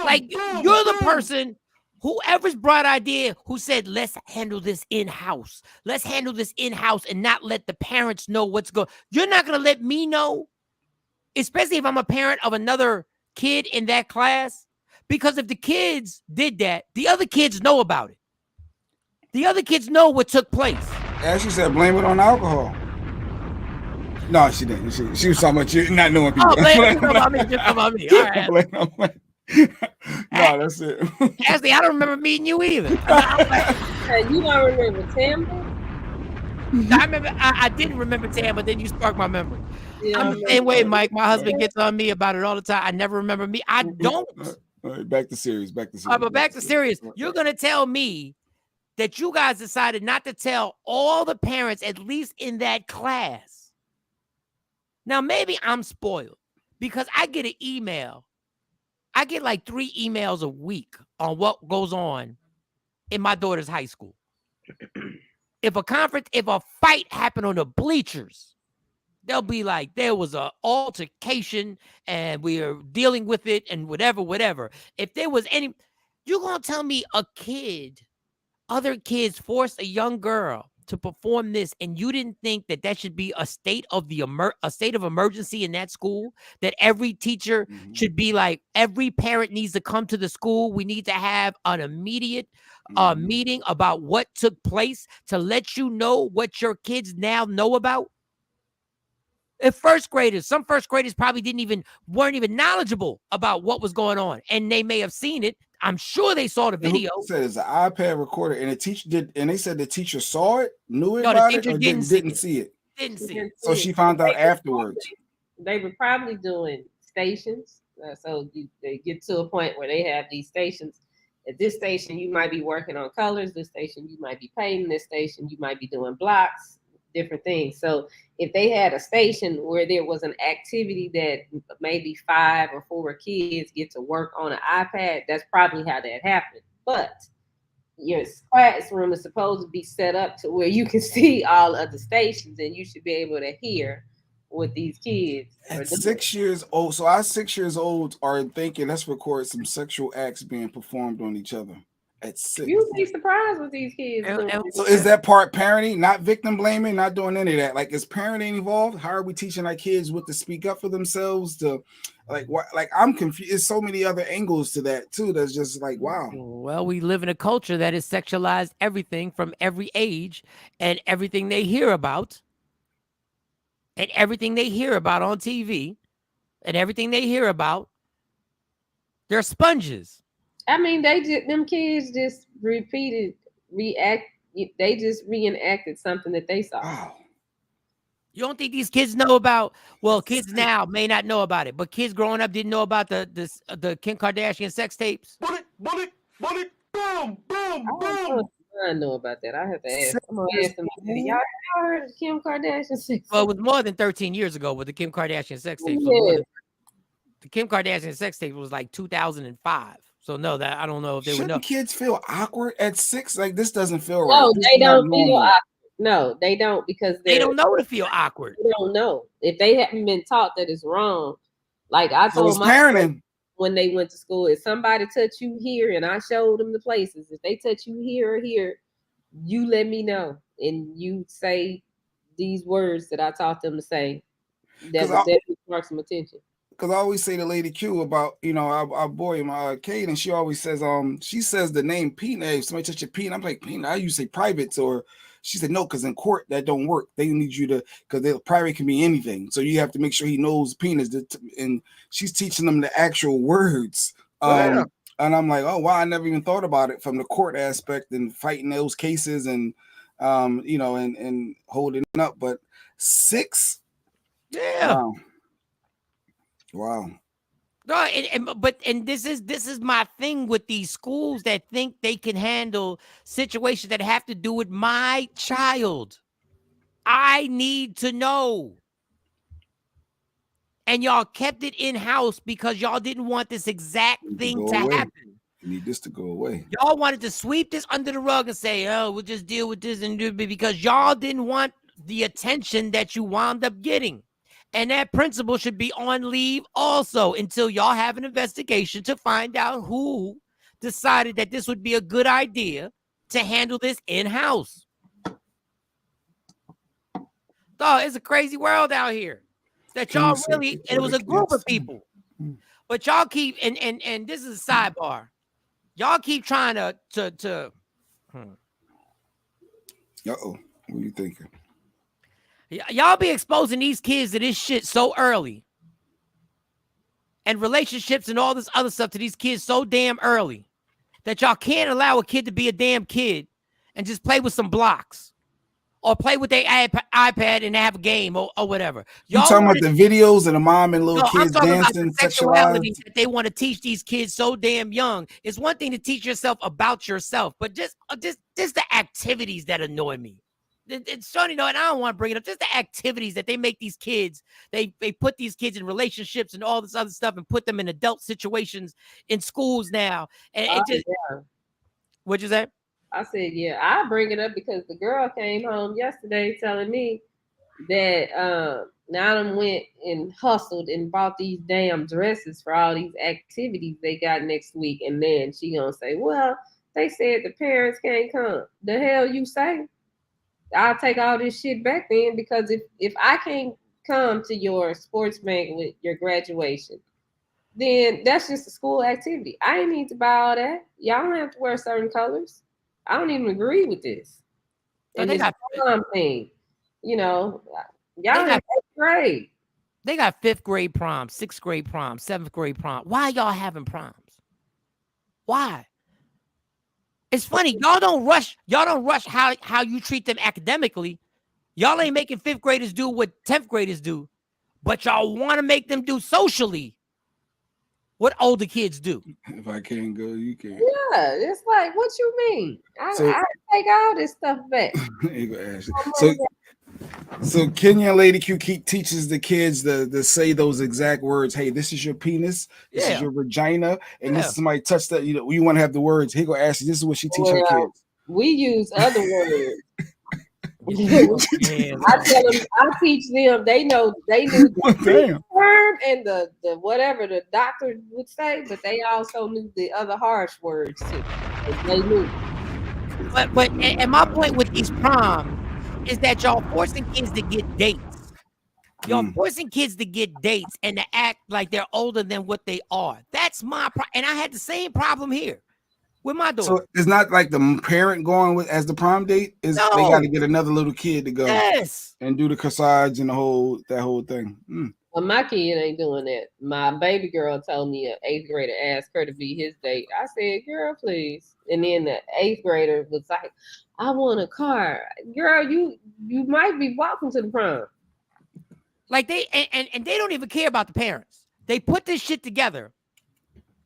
Like, you're the person, whoever's bright idea, who said, let's handle this in-house. Let's handle this in-house and not let the parents know what's going on. You're not going to let me know, especially if I'm a parent of another kid in that class, because if the kids did that, the other kids know about it. The other kids know what took place. Ashley said, blame it on alcohol. No, she didn't. She was talking about you not knowing people. Oh, blame about me. Just about me. All right. No, that's it. Ashley, I don't remember meeting you either. You don't remember Tampa? I remember. I didn't remember Tam, but then you sparked my memory. Yeah, I'm the same way, Mike. My husband gets on me about it all the time. I never remember me. I don't. All right, back to serious. But back to serious. You're gonna tell me that you guys decided not to tell all the parents, at least in that class. Now, maybe I'm spoiled because I get an email. I get like 3 emails a week on what goes on in my daughter's high school. If a fight happened on the bleachers, they'll be like, there was an altercation and we are dealing with it and whatever. If there was any, you're going to tell me other kids forced a young girl to perform this, and you didn't think that should be a state of emergency in that school, that every teacher should be like, every parent needs to come to the school. We need to have an immediate meeting about what took place to let you know what your kids now know about. If some first graders probably weren't even knowledgeable about what was going on, and they may have seen it. I'm sure they saw the video. It said it's an iPad recorder, and the teacher did, and they said the teacher saw it, knew it No, about it, or didn't see it. Didn't see it. So she found out afterwards. They were probably doing stations, so they get to a point where they have these stations. At this station, you might be working on colors. This station, you might be painting. This station, you might be doing blocks, different things. So if they had a station where there was an activity that maybe 5 or 4 kids get to work on an iPad, that's probably how that happened. But your classroom is supposed to be set up to where you can see all of the stations and you should be able to hear what these kids at 6 years old. So our 6 years old are thinking, let's record some sexual acts being performed on each other at 6. You'd be surprised with these kids. So is that part parenting, not victim blaming, not doing any of that? Like, is parenting involved? How are we teaching our kids what to speak up for themselves? To like I'm confused. There's so many other angles to that too. That's just like, wow. Well, we live in a culture that has sexualized everything from every age, and everything they hear about, and everything they hear about on TV, and everything they hear about, they're sponges. I mean, them kids just they just reenacted something that they saw. Wow. You don't think these kids know about? Well, kids now may not know about it, but kids growing up didn't know about the Kim Kardashian sex tapes. Boom, boom, boom. I know about that. I have to ask. I'm gonna ask them. Y'all heard of Kim Kardashian sex? Well, it was more than 13 years ago with the Kim Kardashian sex tapes. Yeah. The Kim Kardashian sex tape was like 2005. So no, that I don't know if they would know. Kids feel awkward at 6? Like, this doesn't feel right. No, this they don't feel awkward. No, they don't, because they don't know to feel awkward. They don't know. If they haven't been taught that it's wrong, like I told my parenting when they went to school, if somebody touched you here and I showed them the places, if they touch you here or here, you let me know and you say these words that I taught them to say. That would spark some attention. because I always say to Lady Q about, you know, our boy, my Kate, and she always says, she says the name peanut. If somebody touch your peanut, I'm like, peanut, I used to say privates, or she said, no, because in court that don't work. They need you to, because the private can be anything. So you have to make sure he knows penis. And she's teaching them the actual words. And I'm like, oh, wow, I never even thought about it from the court aspect and fighting those cases and, you know, and holding up. But 6? Yeah. Wow. No, but this is my thing with these schools that think they can handle situations that have to do with my child. I need to know. And y'all kept it in-house because y'all didn't want this exact thing to happen. You need this to go away. Y'all wanted to sweep this under the rug and say, oh, we'll just deal with this and do it, because y'all didn't want the attention that you wound up getting. And that principal should be on leave also until y'all have an investigation to find out who decided that this would be a good idea to handle this in-house. Dog, it's a crazy world out here. That y'all really, and it was a group of people. But y'all keep, and this is a sidebar. Y'all keep trying to Uh-oh. What are you thinking? Y'all be exposing these kids to this shit so early. And relationships and all this other stuff to these kids so damn early that y'all can't allow a kid to be a damn kid and just play with some blocks or play with their iPad and have a game or whatever. You talking about the videos of the mom and little kids dancing, sexuality that they want to teach these kids so damn young. It's one thing to teach yourself about yourself, but just the activities that annoy me. It's funny, and I don't want to bring it up. Just the activities that they make these kids. They put these kids in relationships and all this other stuff and put them in adult situations in schools now. And it just, what'd you say? I said, yeah, I bring it up because the girl came home yesterday telling me that now them went and hustled and bought these damn dresses for all these activities they got next week. And then she gonna say, well, they said the parents can't come. The hell you say? I'll take all this shit back then, because if I can't come to your sports banquet, your graduation, then that's just a school activity. I ain't need to buy all that. Y'all don't have to wear certain colors. I don't even agree with this. And this prom thing, you know, y'all in 8th grade. They got 5th grade prom, 6th grade prom, 7th grade prom. Why y'all having proms? Why? It's funny. Y'all don't rush how you treat them academically. Y'all ain't making 5th graders do what 10th graders do, but y'all want to make them do socially what older kids do. If I can't go, you can't. Yeah, it's like, what you mean? I take all this stuff back. So Kenya Lady Q teaches the kids to say those exact words. Hey, this is your penis. This is your vagina. And this is somebody touch that. You know, you want to have the words. He go ask you. This is what she teach her kids. We use other words. I tell them, I teach them. They knew the term and the whatever the doctor would say, but they also knew the other harsh words too. They knew. But and my point with these proms is that y'all forcing kids to get dates. Y'all forcing kids to get dates and to act like they're older than what they are. That's my problem. And I had the same problem here with my daughter. So it's not like the parent going with as the prom date. They got to get another little kid to go and do the corsage and that whole thing. Well, my kid ain't doing that. My baby girl told me an 8th grader asked her to be his date. I said, girl, please. And then the 8th grader was like, I want a car. Girl, you might be walking to the prom. Like they they don't even care about the parents. They put this shit together.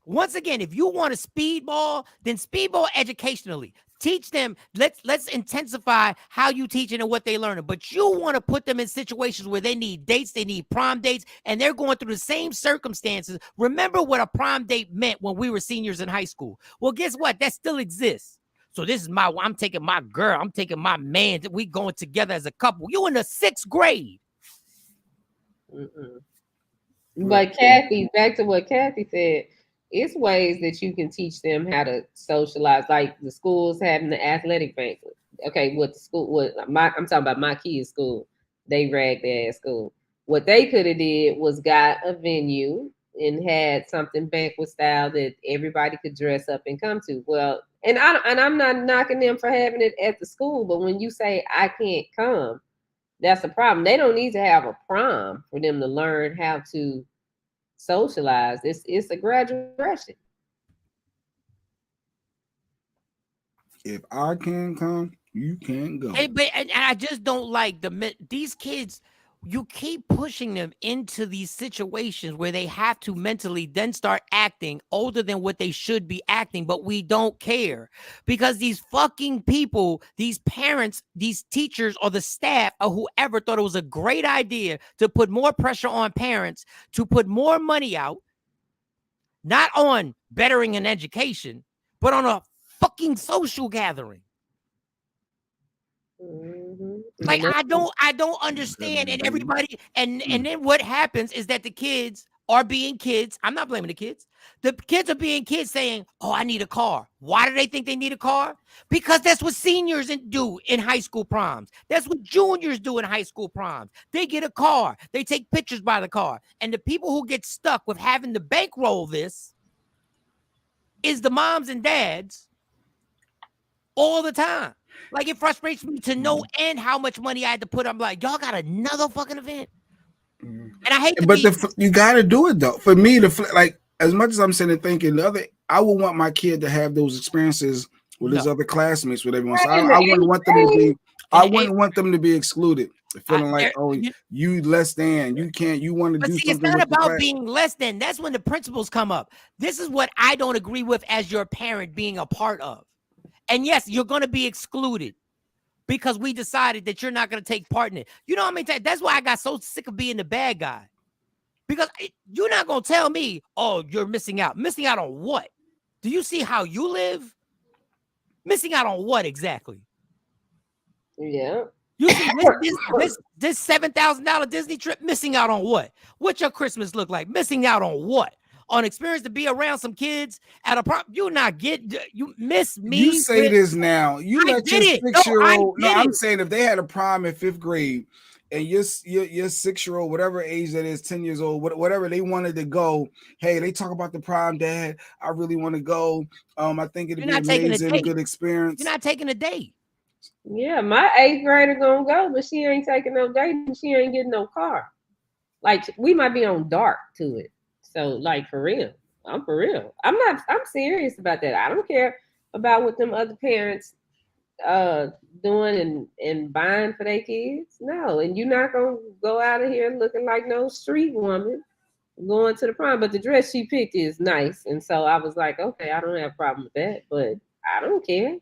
Once again, if you want to speedball, then speedball educationally. Teach them. Let's intensify how you teaching and what they learning. But you want to put them in situations where they need dates, they need prom dates, and they're going through the same circumstances. Remember what a prom date meant when we were seniors in high school. Well, guess what? That still exists. So this is I'm taking my girl, I'm taking my man. We going together as a couple. You in the 6th grade. But Kathy, back to what Kathy said. It's ways that you can teach them how to socialize, like the schools having the athletic banquet. Okay, I'm talking about my kids' school. They ragged their ass school. What they could have did was got a venue and had something banquet style that everybody could dress up and come to. Well, and I'm not knocking them for having it at the school, but when you say I can't come, that's a problem. They don't need to have a prom for them to learn how to socialize. It's a graduation. If I can't come, you can't go. And I just don't like these kids. You keep pushing them into these situations where they have to mentally then start acting older than what they should be acting, but we don't care because these fucking people, these parents, these teachers, or the staff, or whoever thought it was a great idea to put more pressure on parents to put more money out, not on bettering an education, but on a fucking social gathering. Like I don't understand, and everybody, and then what happens is that the kids are being kids. I'm not blaming the kids. The kids are being kids saying, "Oh, I need a car." Why do they think they need a car? Because that's what seniors do in high school proms. That's what juniors do in high school proms. They get a car. They take pictures by the car, and the people who get stuck with having to bankroll this is the moms and dads all the time. Like, it frustrates me to no end how much money I had to put. I'm like, y'all got another fucking event, and I hate. You got to do it though. For me, like as much as I'm sitting and thinking, I would want my kid to have those experiences with his other classmates, with everyone. So I wouldn't want them to be. I wouldn't want them to be excluded, feeling like, oh, you less than, you can't, you want to do something. It's not about being less than. That's when the principles come up. This is what I don't agree with as your parent being a part of. And yes, you're going to be excluded because we decided that you're not going to take part in it. You know what I mean? That's why I got so sick of being the bad guy. Because you're not going to tell me, oh, you're missing out. Missing out on what? Do you see how you live? Missing out on what exactly? Yeah. You see this $7,000 Disney trip, missing out on what? What's your Christmas look like? Missing out on what? On experience to be around some kids at a prom. You miss me. You say this now. You let your 6-year-old. No, I'm saying if they had a prom in 5th grade and your 6-year-old, whatever age that is, 10 years old, whatever they wanted to go. Hey, they talk about the prom, Dad. I really want to go. I think it'd be amazing, a good experience. You're not taking a date. Yeah, my 8th grader gonna go, but she ain't taking no date and she ain't getting no car. Like, we might be on dark to it. So, like, for real, I'm for real. I'm serious about that. I don't care about what them other parents doing and buying for their kids. No, and you're not gonna go out of here looking like no street woman going to the prom. But the dress she picked is nice, and so I was like, okay, I don't have a problem with that, but I don't care.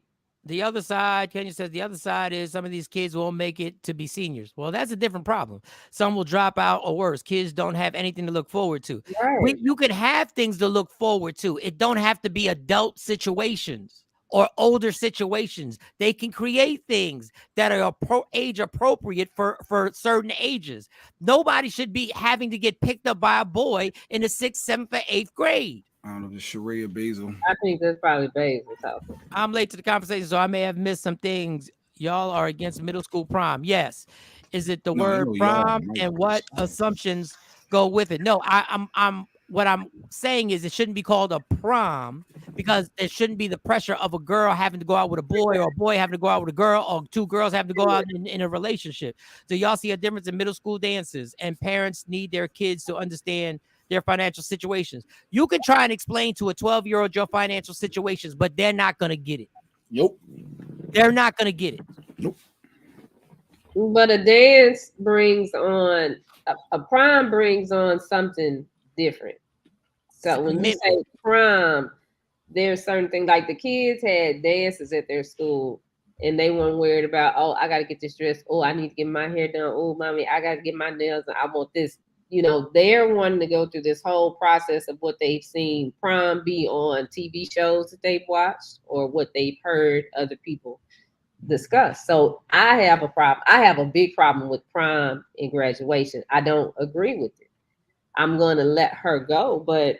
The other side, Kenya says, the other side is some of these kids won't make it to be seniors. Well, that's a different problem. Some will drop out, or worse, kids don't have anything to look forward to. Right. You can have things to look forward to. It don't have to be adult situations or older situations. They can create things that are age appropriate for certain ages. Nobody should be having to get picked up by a boy in the 6th, 7th, or 8th grade. I don't know if it's Sharia Basil. I think that's probably Basil talking. I'm late to the conversation, so I may have missed some things. Y'all are against middle school prom. Yes. Is it the word prom and what assumptions go with it? No, what I'm saying is it shouldn't be called a prom because there shouldn't be the pressure of a girl having to go out with a boy or a boy having to go out with a girl or 2 girls having to go out in a relationship. So y'all see a difference in middle school dances, and parents need their kids to understand their financial situations. You can try and explain to a 12-year-old your financial situations, but they're not going to get it. Nope. They're not going to get it. Nope. But a dance brings on, a prom brings on something different. So when you say prom, there's certain things, like the kids had dances at their school and they weren't worried about, oh, I got to get this dress. Oh, I need to get my hair done. Oh, mommy, I got to get my nails done. I want this. You know, they're wanting to go through this whole process of what they've seen prom be on TV shows that they've watched or what they've heard other people discuss. So I have a problem. I have a big problem with prom and graduation. I don't agree with it. I'm going to let her go, but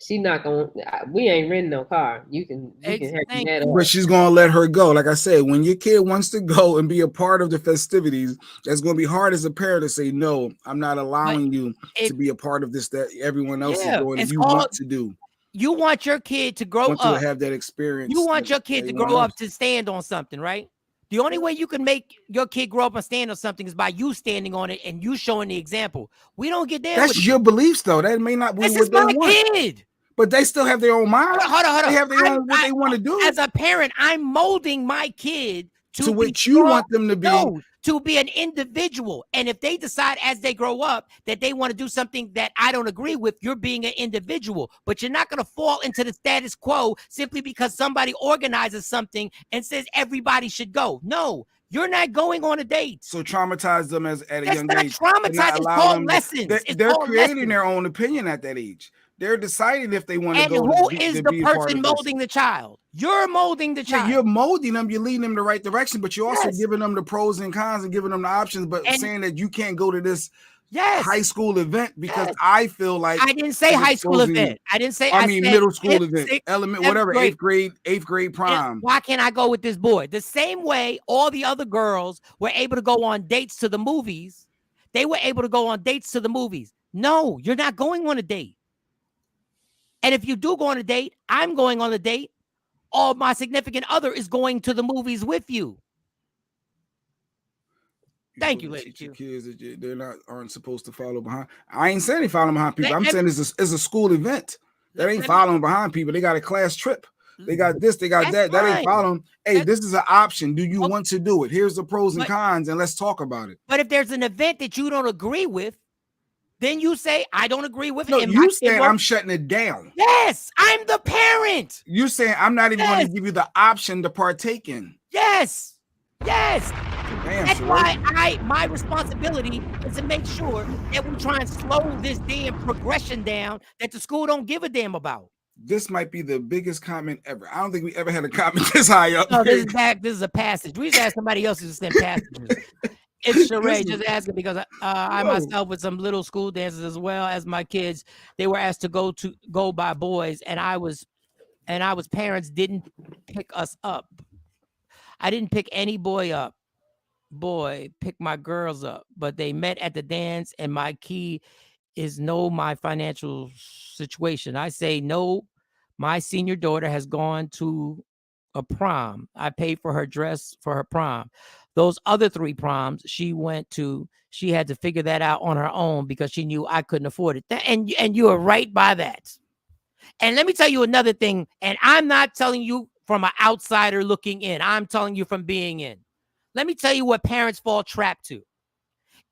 She not gonna. We ain't renting no car. You can have that up. But she's gonna let her go. Like I said, when your kid wants to go and be a part of the festivities, that's gonna be hard as a parent to say no. I'm not allowing you to be a part of this that everyone else is doing and you want to do. You want your kid to grow up, to have that experience. You want your kid to grow up to stand on something, right? The only way you can make your kid grow up and stand on something is by you standing on it and you showing the example. We don't get there. That's your beliefs, though. That may not be what they want. Kid. But they still have their own mind. Hold on. They have their own what they want to do. As a parent, I'm molding my kid to which you want them to be. No, to be an individual. And if they decide as they grow up that they want to do something that I don't agree with, you're being an individual. But you're not going to fall into the status quo simply because somebody organizes something and says everybody should go. No, you're not going on a date. So traumatize them at a young age. Traumatize. It's called lessons. They're creating their own opinion at that age. They're deciding if they want to go. And who is the person molding the child? You're molding the child. Yeah, you're molding them. You're leading them in the right direction, but you're also giving them the pros and cons and giving them the options. But saying that you can't go to this high school event because I feel like I didn't say high school event. I didn't say. I mean middle school event, whatever, eighth grade prom. Why can't I go with this boy? The same way all the other girls were able to go on dates to the movies. They were able to go on dates to the movies. No, you're not going on a date. And if you do go on a date, I'm going on a date. Or my significant other is going to the movies with you. Thank you, Lady Q. Kids that aren't supposed to follow behind. I ain't saying they following behind people. I'm saying it's a school event. That ain't following behind people. They got a class trip. They got this. They got that. That ain't following. Hey, this is an option. Do you want to do it? Here's the pros and cons, and let's talk about it. But if there's an event that you don't agree with, then you say, I don't agree with it. No, you saying I'm shutting it down. Yes, I'm the parent. You saying I'm not even going to give you the option to partake in. Yes. Damn, that's sure. why my responsibility is to make sure that we try and slow this damn progression down that the school don't give a damn about. This might be the biggest comment ever. I don't think we ever had a comment this high up. No, this is a passage. We just ask somebody else to send passages. It's Sheree just asking because I myself with some little school dances as well as my kids, they were asked to go by boys, and I was parents didn't pick us up. I didn't pick any boy up. Boy, pick my girls up, but they met at the dance, and my key is know my financial situation. I say no. My senior daughter has gone to a prom. I paid for her dress for her prom. Those other 3 proms she went to, she had to figure that out on her own because she knew I couldn't afford it. And you are right by that. And let me tell you another thing, and I'm not telling you from an outsider looking in. I'm telling you from being in. Let me tell you what parents fall trapped to.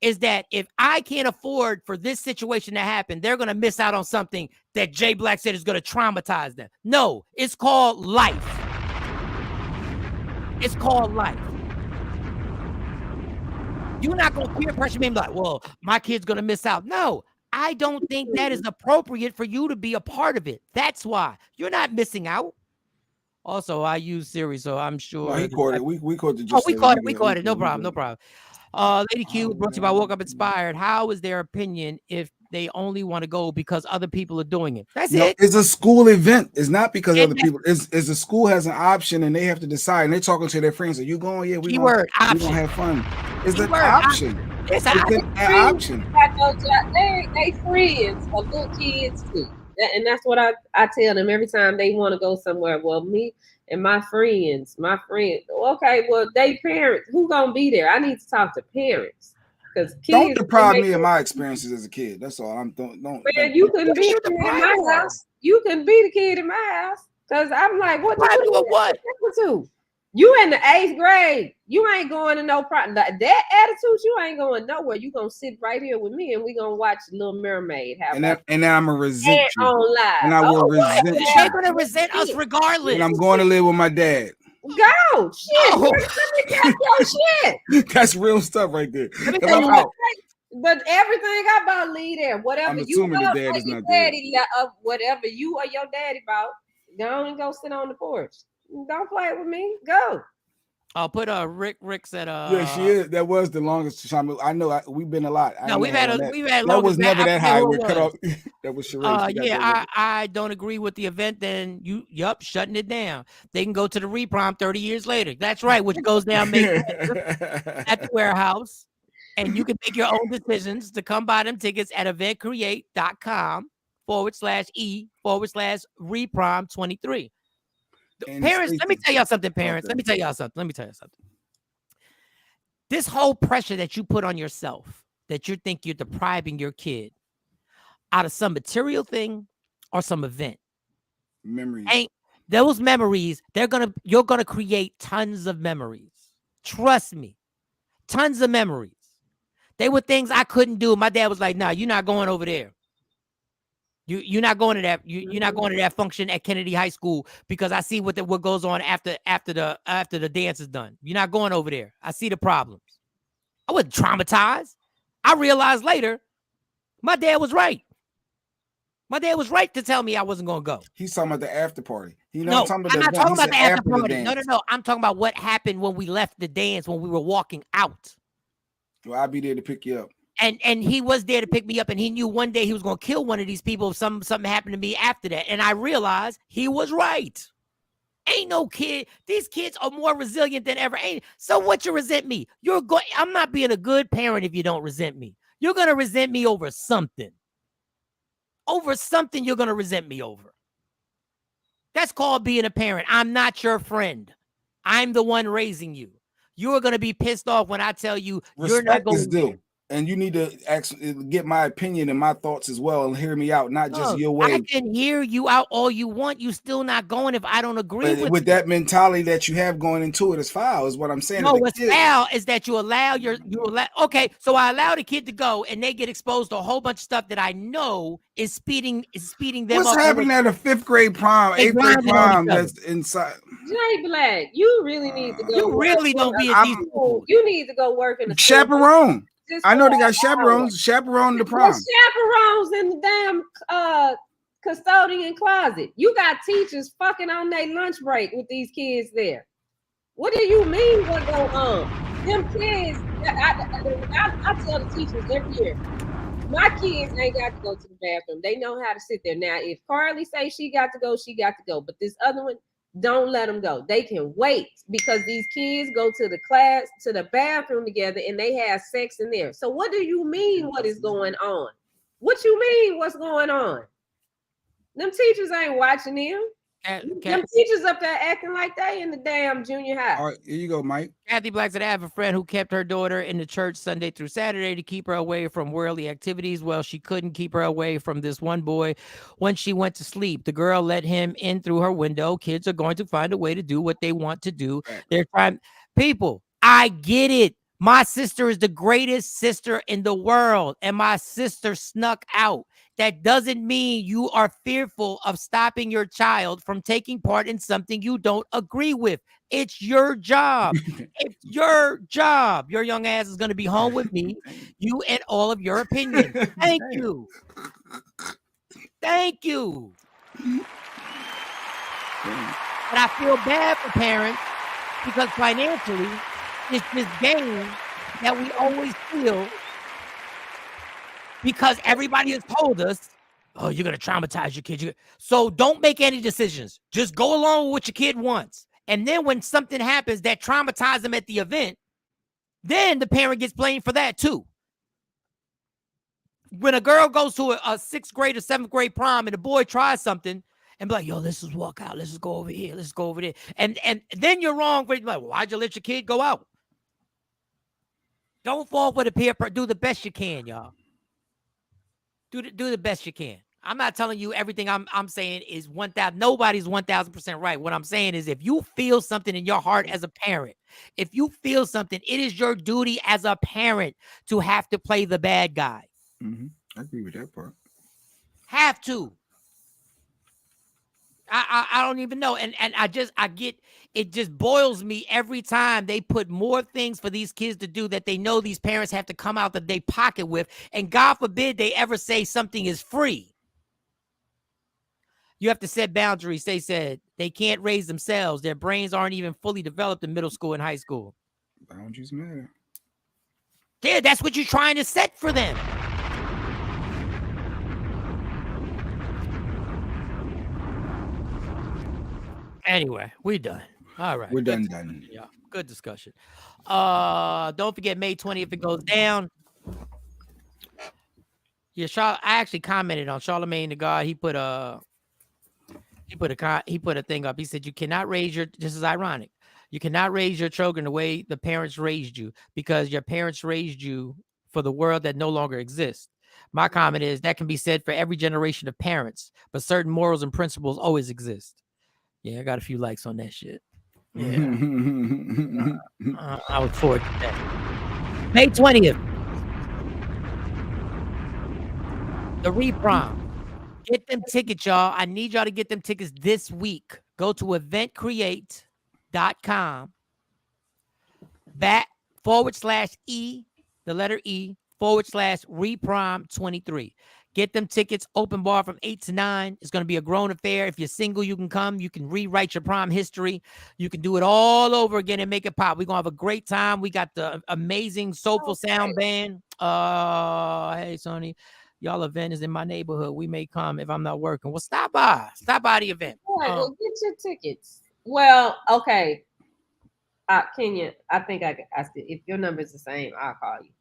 Is that if I can't afford for this situation to happen, they're going to miss out on something that Jay Black said is going to traumatize them. No, it's called life. It's called life. You're not going to peer pressure me and be like, well, my kid's going to miss out. No, I don't think that is appropriate for you to be a part of it. That's why. You're not missing out. Also, I use Siri, so I'm sure. No, he caught it. We caught the We caught it. No problem. Lady Q, brought to you by Woke Up Inspired. How is their opinion if they only want to go because other people are doing it? That's it. It's a school event. It's not because other people. It's the school has an option and they have to decide. And they're talking to their friends. Are you going? Yeah, we're going to have fun. It's an option. It's an option. They friends of little kids too. And that's what I tell them every time they want to go somewhere. Well, me and my friends. Okay, well, they parents. Who gonna be there? I need to talk to parents because kids. Don't deprive me of my experiences as a kid. That's all. Don't. Man, you couldn't be in my house. You couldn't be the kid in my house because I'm like, what? You in the 8th grade. You ain't going to no problem. That attitude, you ain't going nowhere. You gonna sit right here with me, and we gonna watch Little Mermaid. And then I'm gonna resent you. And I will resent you. They're gonna resent us regardless. And I'm going to live with my dad. Go shit. Let me get your shit. That's real stuff right there. I'm out. But everything I about leave there. Whatever you love, whatever you or your daddy about, go and go sit on the porch. Don't play with me. Go. I'll put Rick said Yeah, she is. That was the longest time. I know we've been a lot. No, we've had that longest was never I that forget high. who We're it cut off. was. That was Sheree. Yeah, I don't agree with the event. Then shutting it down. They can go to the reprom 30 years later. That's right, which goes down May 20th at the warehouse. And you can make your own decisions to come buy them tickets at eventcreate.com/E/reprom 23. Parents, let me tell y'all something, parents. Let me tell y'all something. This whole pressure that you put on yourself, that you think you're depriving your kid out of some material thing or some event. Memories. Those memories, you're gonna create tons of memories. Trust me. Tons of memories. They were things I couldn't do. My dad was like, "Nah, you're not going over there. You're not going to that. You're not going to that function at Kennedy High School because I see what goes on after the dance is done. You're not going over there. I see the problems." I wasn't traumatized. I realized later, my dad was right. My dad was right to tell me I wasn't going to go. He's talking about the after party. I'm not talking about the after party. No. I'm talking about what happened when we left the dance, when we were walking out. Well, I'll be there to pick you up. And he was there to pick me up, and he knew one day he was going to kill one of these people if something happened to me after that. And I realized he was right. Ain't no kid. These kids are more resilient than ever. So what you resent me? I'm not being a good parent if you don't resent me. You're going to resent me over something. Over something you're going to resent me over. That's called being a parent. I'm not your friend. I'm the one raising you. You're going to be pissed off when I tell you you're not going to. And you need to actually get my opinion and my thoughts as well and hear me out, not just your way. I can hear you out all you want. You still not going if I don't agree with you. That mentality that you have going into it is foul, is what I'm saying. No, what's foul is that you allow okay, so I allow the kid to go and they get exposed to a whole bunch of stuff that I know is speeding them up. What's happening at a 5th grade prom, 8th grade prom that's inside? Jay Black, you really need to go. You really don't be a school. You need to go work in the chaperone. I know they got chaperones. Chaperone the prom. Chaperones in the damn custodian closet. You got teachers fucking on their lunch break with these kids there. What do you mean? What go on? Them kids. I tell the teachers every year, my kids ain't got to go to the bathroom. They know how to sit there. Now, if Carly say she got to go, she got to go. But this other one, don't let them go. They can wait because these kids go to the bathroom together and they have sex in there. So what do you mean what is going on? What you mean what's going on? Them teachers ain't watching them. Them teachers up there acting like they in the damn junior high. All right, here you go, Mike. Kathy Black said, I have a friend who kept her daughter in the church Sunday through Saturday to keep her away from worldly activities. Well, she couldn't keep her away from this one boy when she went to sleep. The girl let him in through her window. Kids are going to find a way to do what they want to do. They're trying. People, I get it. My sister is the greatest sister in the world, and my sister snuck out. That doesn't mean you are fearful of stopping your child from taking part in something you don't agree with. It's your job. It's your job. Your young ass is going to be home with me, you and all of your opinions. Thank you. Thank you. But I feel bad for parents because financially, it's this game that we always feel because everybody has told us, oh, you're going to traumatize your kid. So don't make any decisions. Just go along with what your kid wants. And then when something happens that traumatizes them at the event, then the parent gets blamed for that too. When a girl goes to a 6th grade or 7th grade prom and a boy tries something and be like, yo, let's just walk out. Let's just go over here. Let's go over there. And then you're wrong. Like, why'd you let your kid go out? Don't fall for the peer pressure. Do the best you can, y'all. Do the best you can. I'm not telling you everything I'm saying is 1,000. Nobody's 1,000% right. What I'm saying is if you feel something in your heart as a parent, if you feel something, it is your duty as a parent to have to play the bad guy. Mm-hmm. I agree with that part. Have to. I don't even know. And I get, it just boils me every time they put more things for these kids to do that they know these parents have to come out of their pocket with. And God forbid they ever say something is free. You have to set boundaries. They said they can't raise themselves. Their brains aren't even fully developed in middle school and high school. Boundaries matter. Yeah, that's what you're trying to set for them. Anyway, we're done. All right. We're done. Yeah, good discussion. Don't forget May 20th if it goes down. Yeah, I actually commented on Charlemagne the God. He put a thing up. He said you cannot raise your. This is ironic. You cannot raise your children the way the parents raised you because your parents raised you for the world that no longer exists. My comment is that can be said for every generation of parents, but certain morals and principles always exist. Yeah, I got a few likes on that shit. Yeah, I look forward to that. May 20th. The reprom. Get them tickets, y'all. I need y'all to get them tickets this week. Go to eventcreate.com /E, the letter E, /reprom 23. Get them tickets. Open bar from 8 to 9. It's going to be a grown affair. If you're single, you can come. You can rewrite your prom history. You can do it all over again and make it pop. We're going to have a great time. We got the amazing Soulful Sound Band. Hey, Sony. Y'all event is in my neighborhood. We may come if I'm not working. Well, stop by. Stop by the event. All right, well, get your tickets. Well, okay. Kenya, I think I if your number is the same, I'll call you.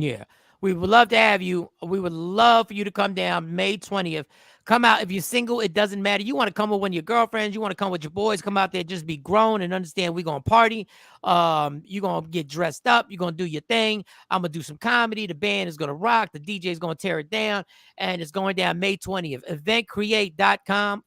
Yeah. We would love to have you. We would love for you to come down May 20th. Come out. If you're single, it doesn't matter. You want to come with one of your girlfriends. You want to come with your boys. Come out there. Just be grown and understand we're going to party. You're going to get dressed up. You're going to do your thing. I'm going to do some comedy. The band is going to rock. The DJ is going to tear it down. And it's going down May 20th. Eventcreate.com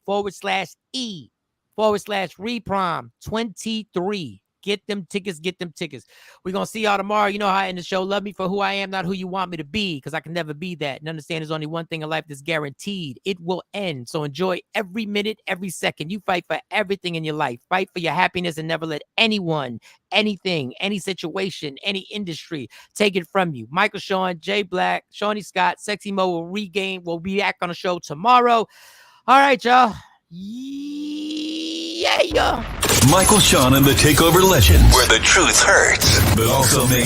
/E /reprom 23. Get them tickets. Get them tickets. We're going to see y'all tomorrow. You know how I end the show. Love me for who I am, not who you want me to be, because I can never be that. And understand there's only one thing in life that's guaranteed. It will end. So enjoy every minute, every second. You fight for everything in your life. Fight for your happiness and never let anyone, anything, any situation, any industry take it from you. Michael Shawn, Jay Black, Shawnee Scott, Sexy Mo will be back on the show tomorrow. All right, y'all. Yeah. Michael Shawn and the Takeover Legends, where the truth hurts, but also makes